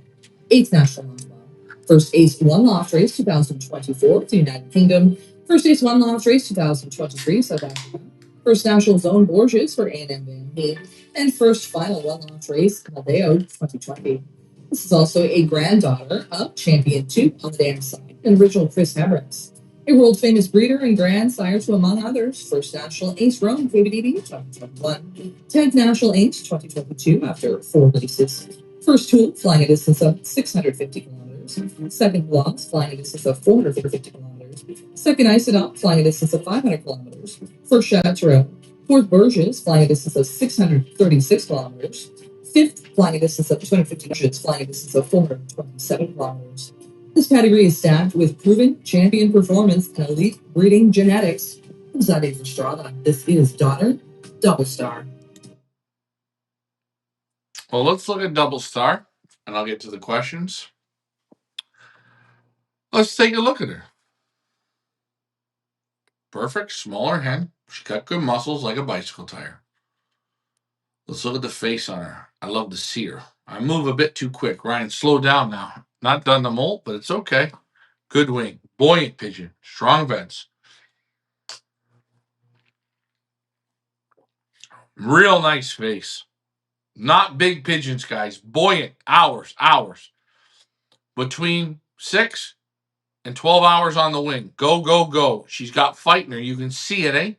8th National Montauban, First Ace 1 Loft Race 2024, the United Kingdom, First Ace 1 Loft Race 2023, South Africa, First National Zone Bourges for A&M Van Heen, and First Final 1 Loft Race Caldeo 2020. This is also a granddaughter of Champion 2 on the dam side, and original Chris Hebrets. A world-famous breeder and grandsire to, among others, First National Ace Rome KBDB 2021, 10th National Ace 2022 after 4 races, First Tool flying a distance of 650 kilometers, Second Blocks flying a distance of 450 kilometers, Second, Isodoc, flying a distance of 500 kilometers. First, Chateau. Fourth, Burgess, flying a distance of 636 kilometers. Fifth, flying a distance of 250 Burgess, flying a distance of 427 kilometers. This pedigree is stacked with proven champion performance and elite breeding genetics. I'm Xavier Estrada. This is Daughter Double Star. Well, let's look at Double Star, and I'll get to the questions. Let's take a look at her. Perfect, smaller hen. She's got good muscles like a bicycle tire. Let's look at the face on her. I love to see her. I move a bit too quick. Ryan, slow down now. Not done the molt, but it's okay. Good wing. Buoyant pigeon. Strong vents. Real nice face. Not big pigeons, guys. Buoyant. Hours. Between 6 and 12 hours on the wing. Go. She's got fight in her. You can see it, eh?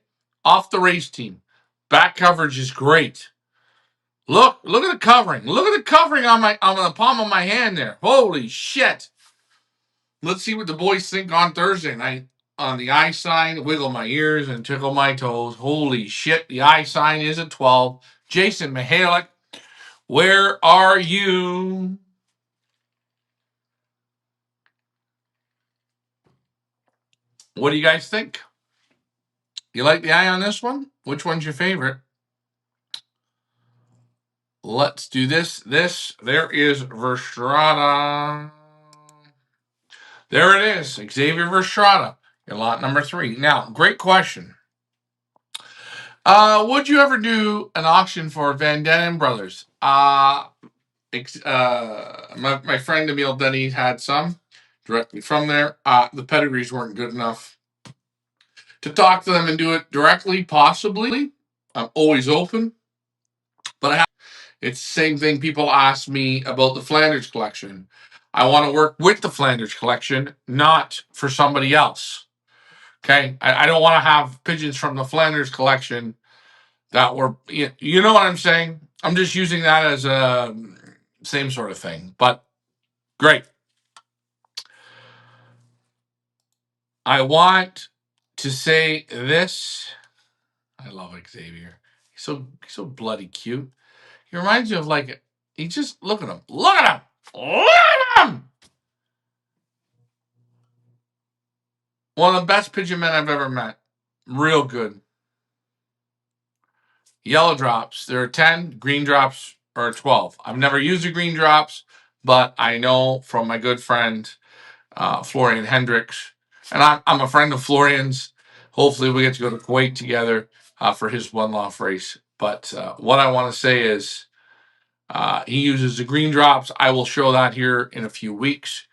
Off the race team. Back coverage is great. Look at the covering. Look at the covering on the palm of my hand there. Holy shit. Let's see what the boys think on Thursday night. On the eye sign, wiggle my ears and tickle my toes. Holy shit, the eye sign is a 12. Jason Mihalik, where are you? What do you guys think? You like the eye on this one? Which one's your favorite? Let's do this. There is Verstrada. There it is. Xavier Verstrada. Your lot number 3. Now, great question. Would you ever do an auction for Van Den Brothers? My friend Emil Denny had some directly from there. The pedigrees weren't good enough to talk to them and do it directly, possibly. I'm always open. But it's the same thing people ask me about the Flanders collection. I want to work with the Flanders collection, not for somebody else. Okay? I don't want to have pigeons from the Flanders collection that were, you know what I'm saying? I'm just using that as a same sort of thing. But great. I want to say this. I love Xavier. He's so bloody cute. He reminds me of he just look at him. Look at him. Look at him. One of the best pigeon men I've ever met. Real good. Yellow drops. There are 10. Green drops are 12. I've never used the green drops, but I know from my good friend Florian Hendricks. And I'm a friend of Florian's. Hopefully we get to go to Kuwait together for his one-off race. But what I want to say is he uses the green drops. I will show that here in a few weeks.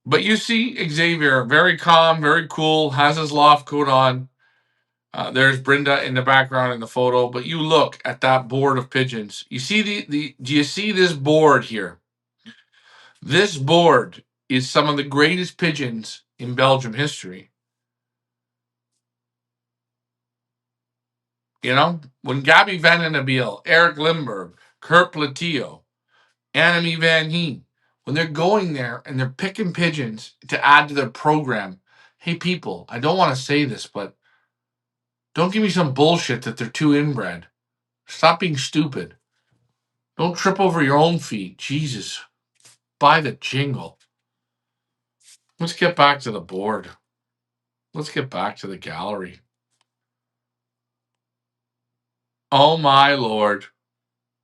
But you see Xavier, very calm, very cool, has his loft coat on. There's Brenda in the background in the photo. But you look at that board of pigeons. You see do you see this board here? This board is some of the greatest pigeons in Belgium history. You know, when Gabby Van den Abiel, Eric Limburg, Kurt Platillo, Annemie Van Heen, when they're going there and they're picking pigeons to add to their program, hey people, I don't want to say this, but don't give me some bullshit that they're too inbred. Stop being stupid. Don't trip over your own feet. Jesus. Buy the jingle. Let's get back to the board. Let's get back to the gallery. Oh my Lord.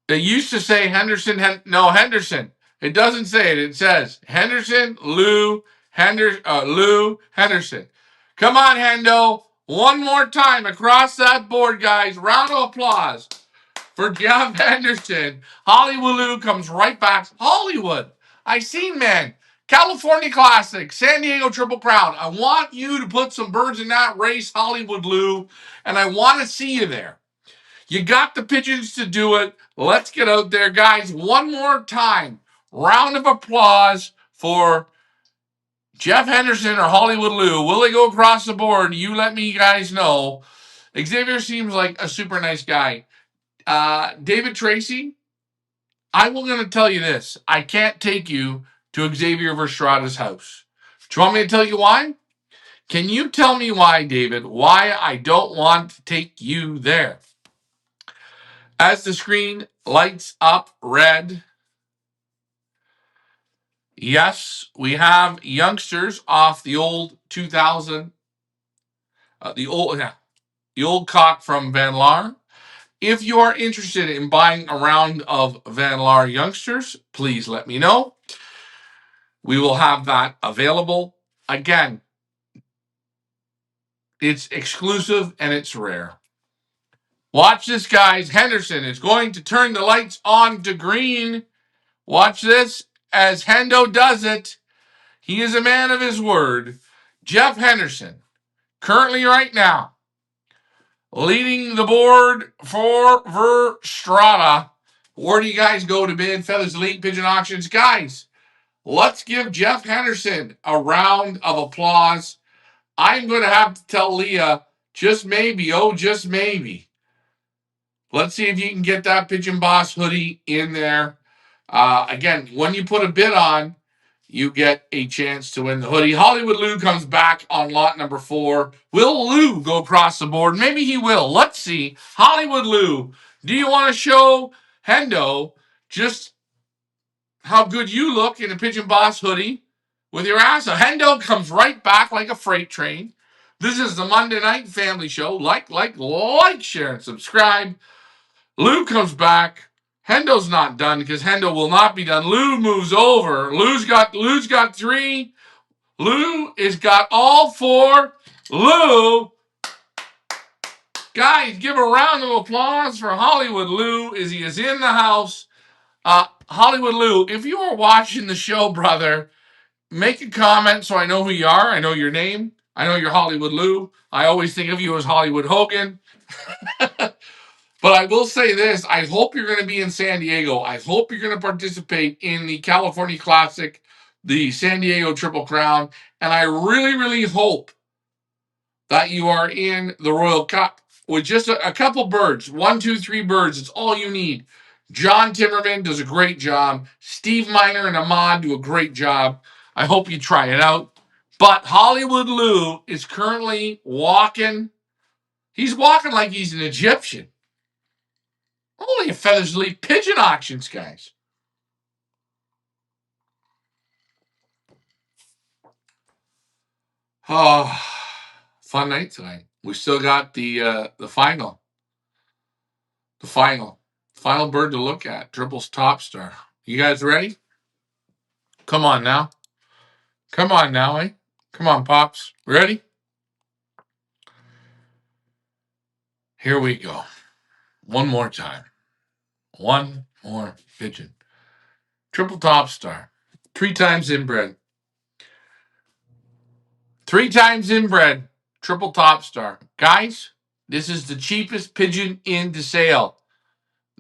They used to say Henderson. It doesn't say it. It says Henderson, Lou Henderson. Come on, Hendo. One more time across that board, guys. Round of applause for Jeff Henderson. Hollywood Lou comes right back. Hollywood. I seen, man. California Classic, San Diego Triple Crown. I want you to put some birds in that race, Hollywood Lou, and I want to see you there. You got the pigeons to do it. Let's get out there, guys. One more time. Round of applause for Jeff Henderson or Hollywood Lou. Will they go across the board? You let me guys know. Xavier seems like a super nice guy. David Tracy, I'm going to tell you this. I can't take you to Xavier Verstrada's house. Do you want me to tell you why? Can you tell me why, David, why I don't want to take you there? As the screen lights up red, yes, we have youngsters off the old 2000, the old cock from Van Laar. If you are interested in buying a round of Van Laar youngsters, please let me know. We will have that available. Again, it's exclusive and it's rare. Watch this, guys. Henderson is going to turn the lights on to green. Watch this as Hendo does it. He is a man of his word. Jeff Henderson, currently right now, leading the board for Verstrada. Where do you guys go to bid? Feathers Elite Pigeon Auctions. Guys, let's give Jeff Henderson a round of applause. I'm going to have to tell Leah, just maybe, oh, just maybe. Let's see if you can get that Pigeon Boss hoodie in there. Again, when you put a bid on, you get a chance to win the hoodie. Hollywood Lou comes back on lot number 4. Will Lou go across the board? Maybe he will. Let's see. Hollywood Lou, do you want to show Hendo just how good you look in a Pigeon Boss hoodie with your ass? So Hendo comes right back like a freight train. This is the Monday Night Family Show. Like, share, and subscribe. Lou comes back. Hendo's not done because Hendo will not be done. Lou moves over. Lou's got 3. Lou has got all 4. Lou, guys, give a round of applause for Hollywood Lou as he is in the house. Hollywood Lou, if you are watching the show, brother, make a comment so I know who you are. I know your name. I know you're Hollywood Lou. I always think of you as Hollywood Hogan. But I will say this. I hope you're going to be in San Diego. I hope you're going to participate in the California Classic, the San Diego Triple Crown. And I really, really hope that you are in the Royal Cup with just a couple birds. 1, 2, 3 birds. It's all you need. John Timmerman does a great job. Steve Miner and Ahmad do a great job. I hope you try it out. But Hollywood Lou is currently walking. He's walking like he's an Egyptian. Only a Feathers Elite Pigeon Auctions, guys. Oh, fun night tonight. We still got the final. The final bird to look at. Triples Top Star. You guys ready? Come on now. Come on now, eh? Come on, Pops. Ready? Here we go. One more time. One more pigeon. Triple Top Star. 3 times inbred. 3 times inbred. Triple Top Star. Guys, this is the cheapest pigeon in the sale.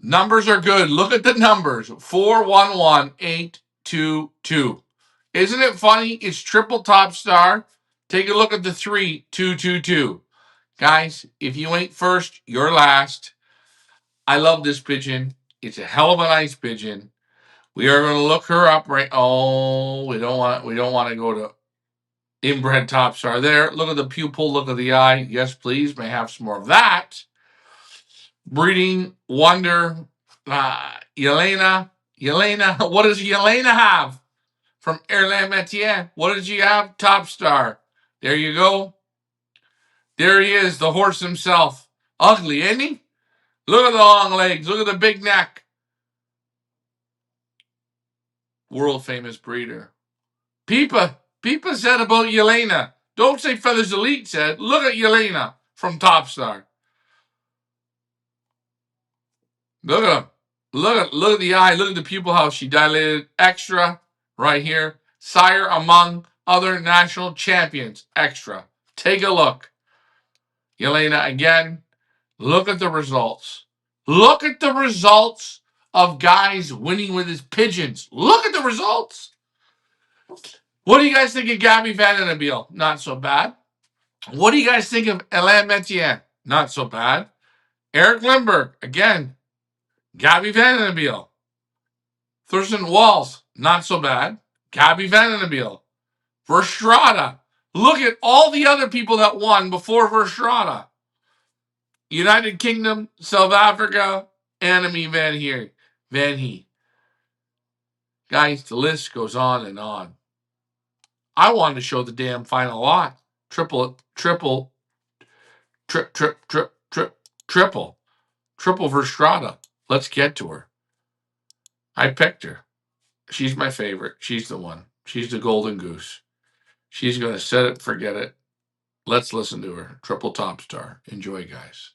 Numbers are good. Look at the numbers. 411822. Isn't it funny? It's Triple Top Star. Take a look at the 3222. Guys, if you ain't first, you're last. I love this pigeon. It's a hell of a nice pigeon. We are going to look her up right. Oh, we don't want to go to inbred Top Star there. Look at the pupil, look at the eye. Yes, please. May I have some more of that. Breeding Wonder, Yelena, what does Yelena have from Erland Metier? What did she have? Top Star. There you go. There he is, the horse himself. Ugly, isn't he? Look at the long legs. Look at the big neck. World famous breeder. Pepa said about Yelena. Don't say Feathers Elite said. Look at Yelena from Top Star. Look at him. Look at the eye. Look at the pupil, how she dilated. Extra right here. Sire among other national champions. Extra. Take a look. Yelena again. Look at the results. Look at the results of guys winning with his pigeons. Look at the results. What do you guys think of Gabby Vandenbiel? Not so bad. What do you guys think of Alain Metier? Not so bad. Eric Lindbergh, again. Gabby Vandenbiel. Thurston Walls, not so bad. Gabby Vandenbiel. Verstrada, Look at all the other people that won before Verstrada. United Kingdom, South Africa, Annemie Van He. Guys, the list goes on and on. I wanted to show the damn final lot. Triple, triple Verstrada. Let's get to her. I picked her. She's my favorite. She's the one. She's the golden goose. She's going to set it, forget it. Let's listen to her. Triple top star. Enjoy, guys.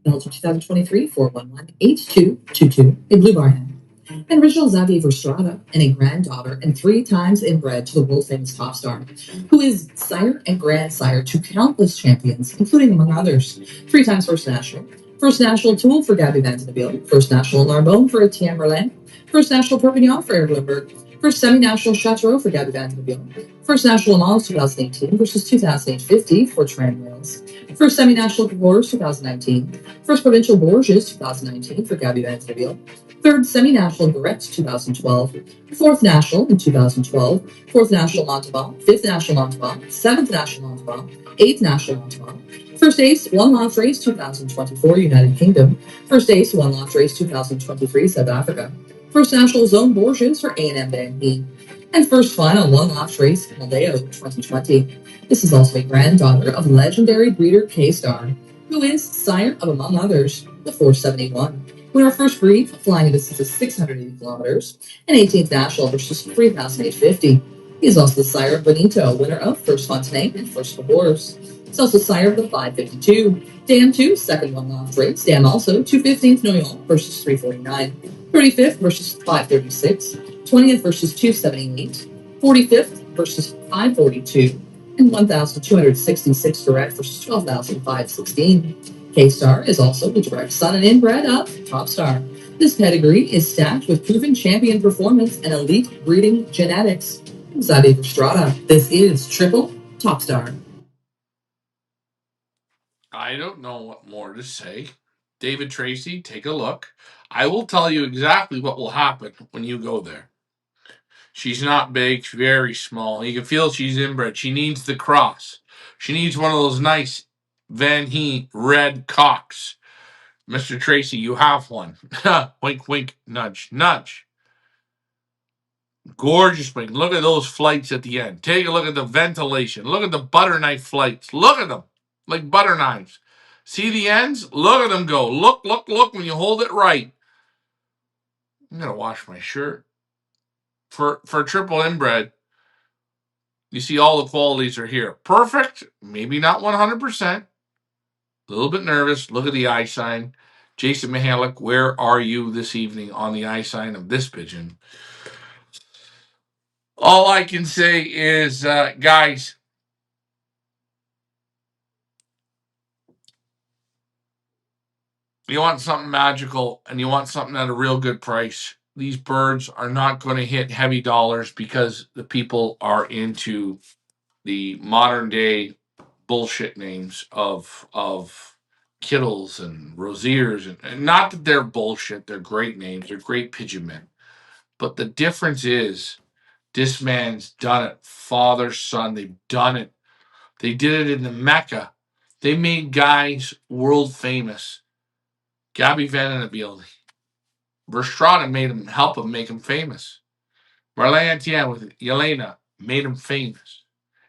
Belgium 2023 411 8222, a blue bar hen. And original Xavier Verstrada, and a granddaughter and 3 times inbred to the world famous top star, who is sire and grandsire to countless champions, including, among others, 3 times First national tool for Gabby Van Den Beel, first national Narbonne for Etienne Merlin, first national Perpignan for Eric Lindbergh, first semi-national Chateau for Gabby Van Den Beel, first national Mons 2018 versus 2050 for Tran Wales, first semi-national Bourges 2019, first provincial Bourges 2019 for Gabby Van Den Beel, third semi-national Barrette 2012, fourth national in 2012, fourth national Montauban, fifth national Montauban, seventh national Montauban, eighth national Montauban, first ace, one loss race 2024 United Kingdom, first ace, one loss race 2023 South Africa, first national zone Bourges for A&M Van He, and first final one loss race Moldeo 2020. This is also a granddaughter of legendary breeder K-Star, who is sire of, among others, the 471. When our first breed, flying a distance of 680 kilometers, and 18th national versus 3,850. He is also the sire of Benito, winner of First Fontenay and First Horse. He's also sire of the 552. Dam 2, second one loss race. Dam also 215th Noyon versus 349. 35th versus 536. 20th versus 278. 45th versus 542. And 1,266 direct versus 12,516. K-Star is also the direct son and inbred of Top Star. This pedigree is stacked with proven champion performance and elite breeding genetics. Xavier Verstrada. This is Triple Top Star. I don't know what more to say. David Tracy, take a look. I will tell you exactly what will happen when you go there. She's not big, she's very small. You can feel she's inbred. She needs the cross. She needs one of those nice Van He red cocks. Mr. Tracy, you have one. Wink, wink, nudge, nudge. Gorgeous wing. Look at those flights at the end. Take a look at the ventilation. Look at the butter knife flights. Look at them. Like butter knives. See the ends? Look at them go. Look, look, look when you hold it right. I'm going to wash my shirt. For triple inbred, you see all the qualities are here. Perfect. Maybe not 100%. A little bit nervous. Look at the eye sign. Jason Mihalik, where are you this evening on the eye sign of this pigeon? All I can say is, guys, you want something magical and you want something at a real good price. These birds are not going to hit heavy dollars because the people are into the modern day bullshit names of Kittles and Rosiers, and not that they're bullshit. They're great names. They're great pigeon men. But the difference is this man's done it. Father, son, they've done it. They did it in the Mecca. They made guys world famous. Gabby Van Den Beel, Verstrada made him help him make him famous. Marlene Etienne with Yelena made him famous.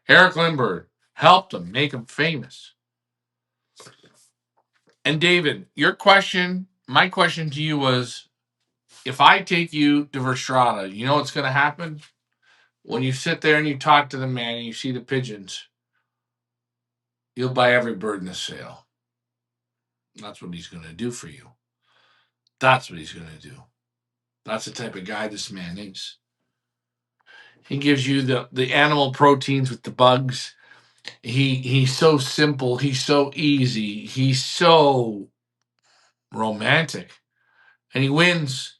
Eric Lindbergh helped him make him famous. And David, my question to you was, if I take you to Verstrada, you know what's going to happen? When you sit there and you talk to the man and you see the pigeons, you'll buy every bird in the sale. That's what he's going to do for you. That's what he's going to do. That's the type of guy this man is. He gives you the animal proteins with the bugs. He's so simple. He's so easy. He's so romantic. And he wins.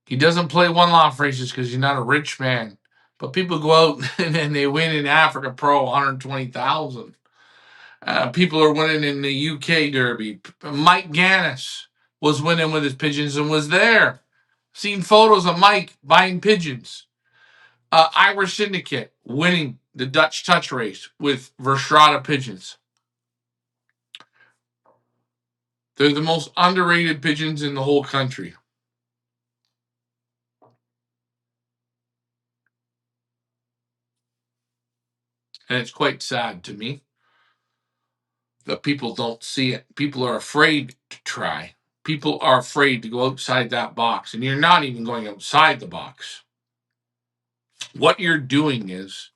He doesn't play one-off races because he's not a rich man. But people go out and they win in Africa Pro 120,000. People are winning in the UK Derby. Mike Gannis was winning with his pigeons and was there. Seen photos of Mike buying pigeons. Irish Syndicate winning the Dutch touch race with Verstrata pigeons. They're the most underrated pigeons in the whole country. And it's quite sad to me that people don't see it. People are afraid to try. People are afraid to go outside that box. And you're not even going outside the box. What you're doing is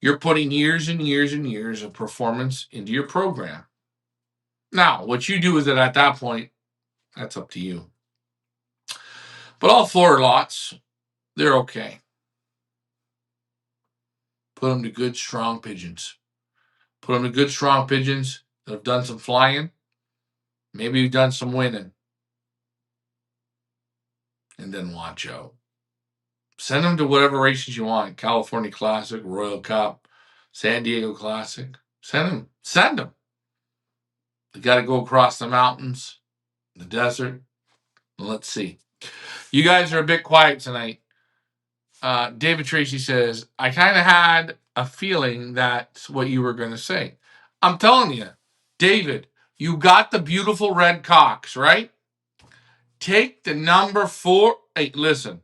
you're putting years and years and years of performance into your program. Now, what you do with it at that point, that's up to you. But all 4 lots, they're okay. Put them to good, strong pigeons. Put them to good, strong pigeons that have done some flying. Maybe you've done some winning. And then watch out. Send them to whatever races you want. California Classic, Royal Cup, San Diego Classic. Send them. Send them. They got to go across the mountains, the desert. Let's see. You guys are a bit quiet tonight. David Tracy says, I kind of had a feeling that's what you were going to say. I'm telling you, David, you got the beautiful red cocks, right? Take the number 4. Hey, listen.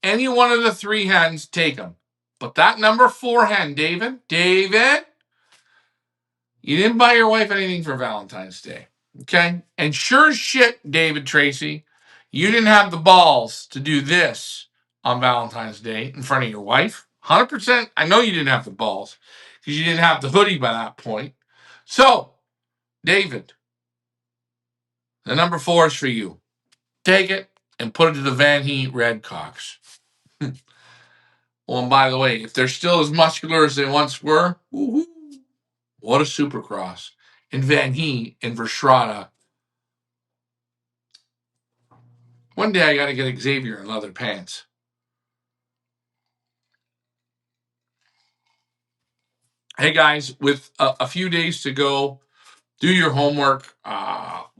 Any one of the 3 hens, take them. But that number 4 hen, David, you didn't buy your wife anything for Valentine's Day. Okay? And sure as shit, David Tracy, you didn't have the balls to do this on Valentine's Day in front of your wife. 100%. I know you didn't have the balls because you didn't have the hoodie by that point. So, David, the number 4 is for you. Take it and put it to the Van Heat Red Cocks. Oh, and by the way, if they're still as muscular as they once were, woo-hoo, what a supercross. And Van Heet and Verstrata. One day I got to get Xavier in leather pants. Hey guys, with a few days to go, do your homework.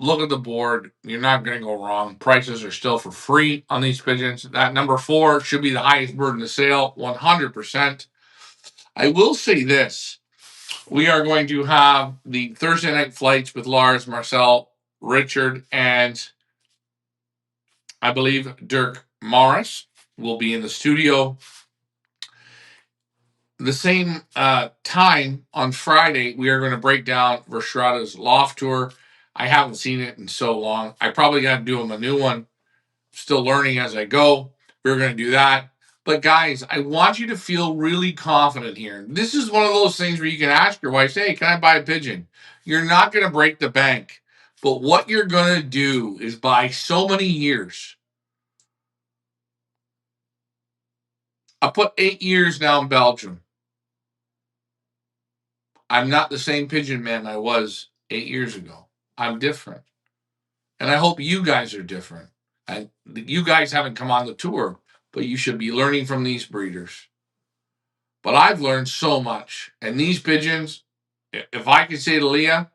Look at the board. You're not going to go wrong. Prices are still for free on these pigeons. That number 4 should be the highest bird in the sale, 100%. I will say this. We are going to have the Thursday night flights with Lars, Marcel, Richard, and I believe Dirk Morris will be in the studio. The same time on Friday, we are going to break down Verstrata's Loft Tour. I haven't seen it in so long. I probably got to do him a new one. Still learning as I go. We're going to do that. But guys, I want you to feel really confident here. This is one of those things where you can ask your wife, hey, can I buy a pigeon? You're not going to break the bank. But what you're going to do is buy so many years. I put 8 years now in Belgium. I'm not the same pigeon man I was 8 years ago. I'm different. And I hope you guys are different. And you guys haven't come on the tour, but you should be learning from these breeders. But I've learned so much. And these pigeons, if I could say to Leah,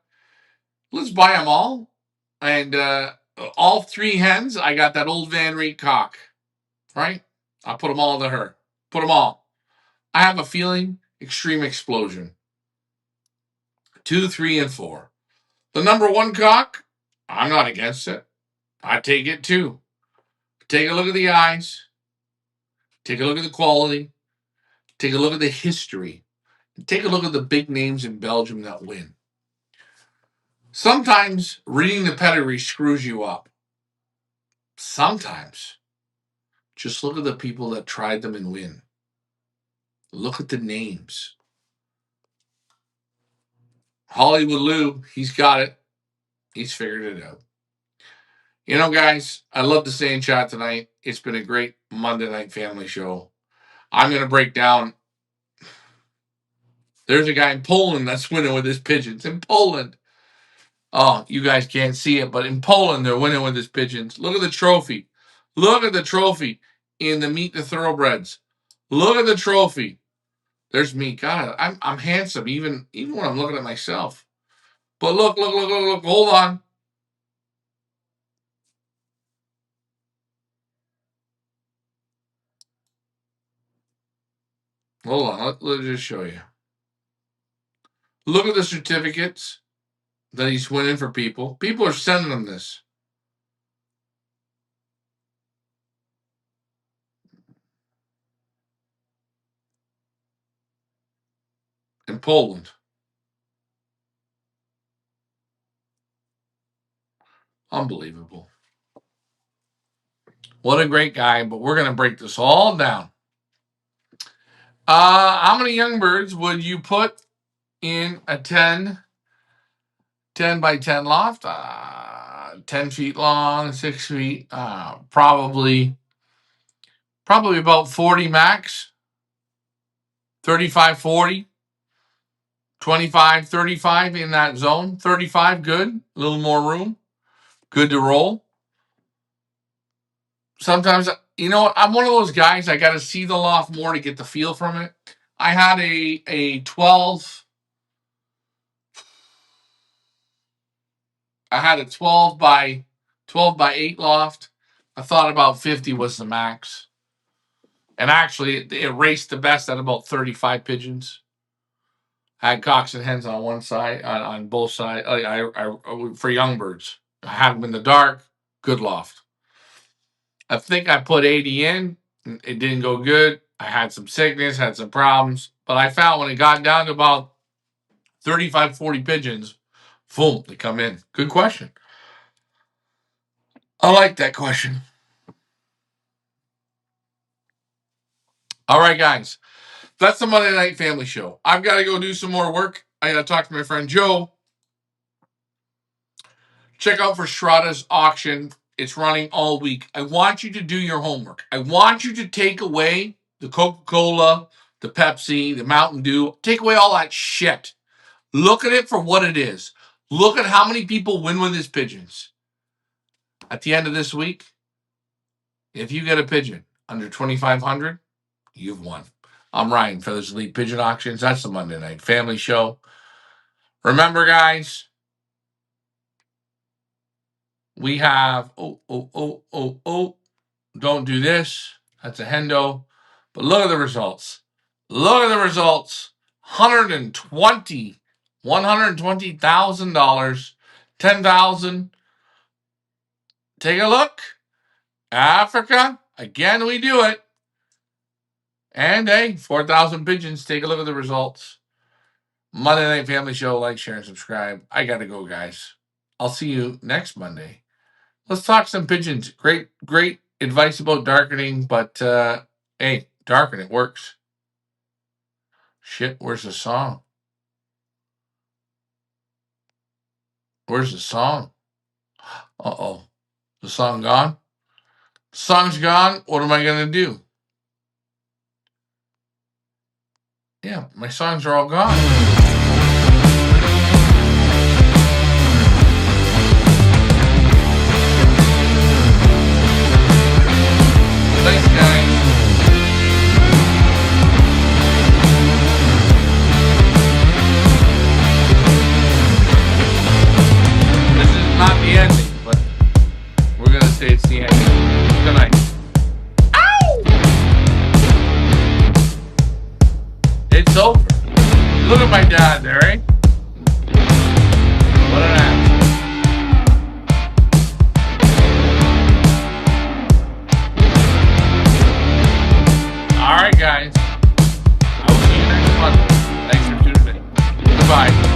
let's buy them all. And all 3 hens, I got that old Van Reet cock, right? I'll put them all to her. Put them all. I have a feeling extreme explosion. 2, 3, and 4. The number 1 cock, I'm not against it. I take it too. Take a look at the eyes. Take a look at the quality. Take a look at the history. Take a look at the big names in Belgium that win. Sometimes reading the pedigree screws you up. Sometimes just look at the people that tried them and win. Look at the names. Hollywood Lou, he's got it. He's figured it out. You know, guys, I love to stay in chat tonight. It's been a great Monday night family show. I'm going to break down. There's a guy in Poland that's winning with his pigeons. In Poland. Oh, you guys can't see it, but in Poland, they're winning with his pigeons. Look at the trophy. Look at the trophy in the Meet the Thoroughbreds. Look at the trophy. There's me. God, I'm handsome, even when I'm looking at myself. But look. Hold on. Hold on. Let's just show you. Look at the certificates that he's winning for people. People are sending him this. In Poland. Unbelievable. What a great guy, but we're going to break this all down. How many young birds would you put in a 10 by 10 loft? 10 feet long, 6 feet, probably about 40 max, 35, 40, 25, 35 in that zone. 35, good, a little more room, good to roll. Sometimes, you know what, I'm one of those guys, I got to see the loft more to get the feel from it. I had a 12 by 8 loft. I thought about 50 was the max. And actually, it raced the best at about 35 pigeons. I had cocks and hens on one side, on both sides. For young birds, I had them in the dark. Good loft. I think I put 80 in. It didn't go good. I had some sickness, had some problems. But I found when it got down to about 35, 40 pigeons, boom, they come in. Good question. I like that question. All right, guys. That's the Monday Night Family Show. I've got to go do some more work. I got to talk to my friend Joe. Check out for Strada's auction. It's running all week. I want you to do your homework. I want you to take away the Coca-Cola, the Pepsi, the Mountain Dew. Take away all that shit. Look at it for what it is. Look at how many people win with his pigeons. At the end of this week, if you get a pigeon under 2,500, you've won. I'm Ryan, Feathers Elite Pigeon Auctions. That's the Monday Night Family Show. Remember, guys, we have, don't do this. That's a hendo. But look at the results. Look at the results. $120,000, 10,000. Take a look. Africa, again, we do it. And hey, 4,000 pigeons. Take a look at the results. Monday Night Family Show. Like, share, and subscribe. I got to go, guys. I'll see you next Monday. Let's talk some pigeons. Great advice about darkening, but hey, darken, it works. Shit, where's the song? Where's the song? Uh-oh. The song gone? The song's gone. What am I going to do? Yeah, my songs are all gone. Thanks, guys. This is not the ending, but we're going to say it's the ending. Good night. Ow! It's over. Look at my dad there, eh?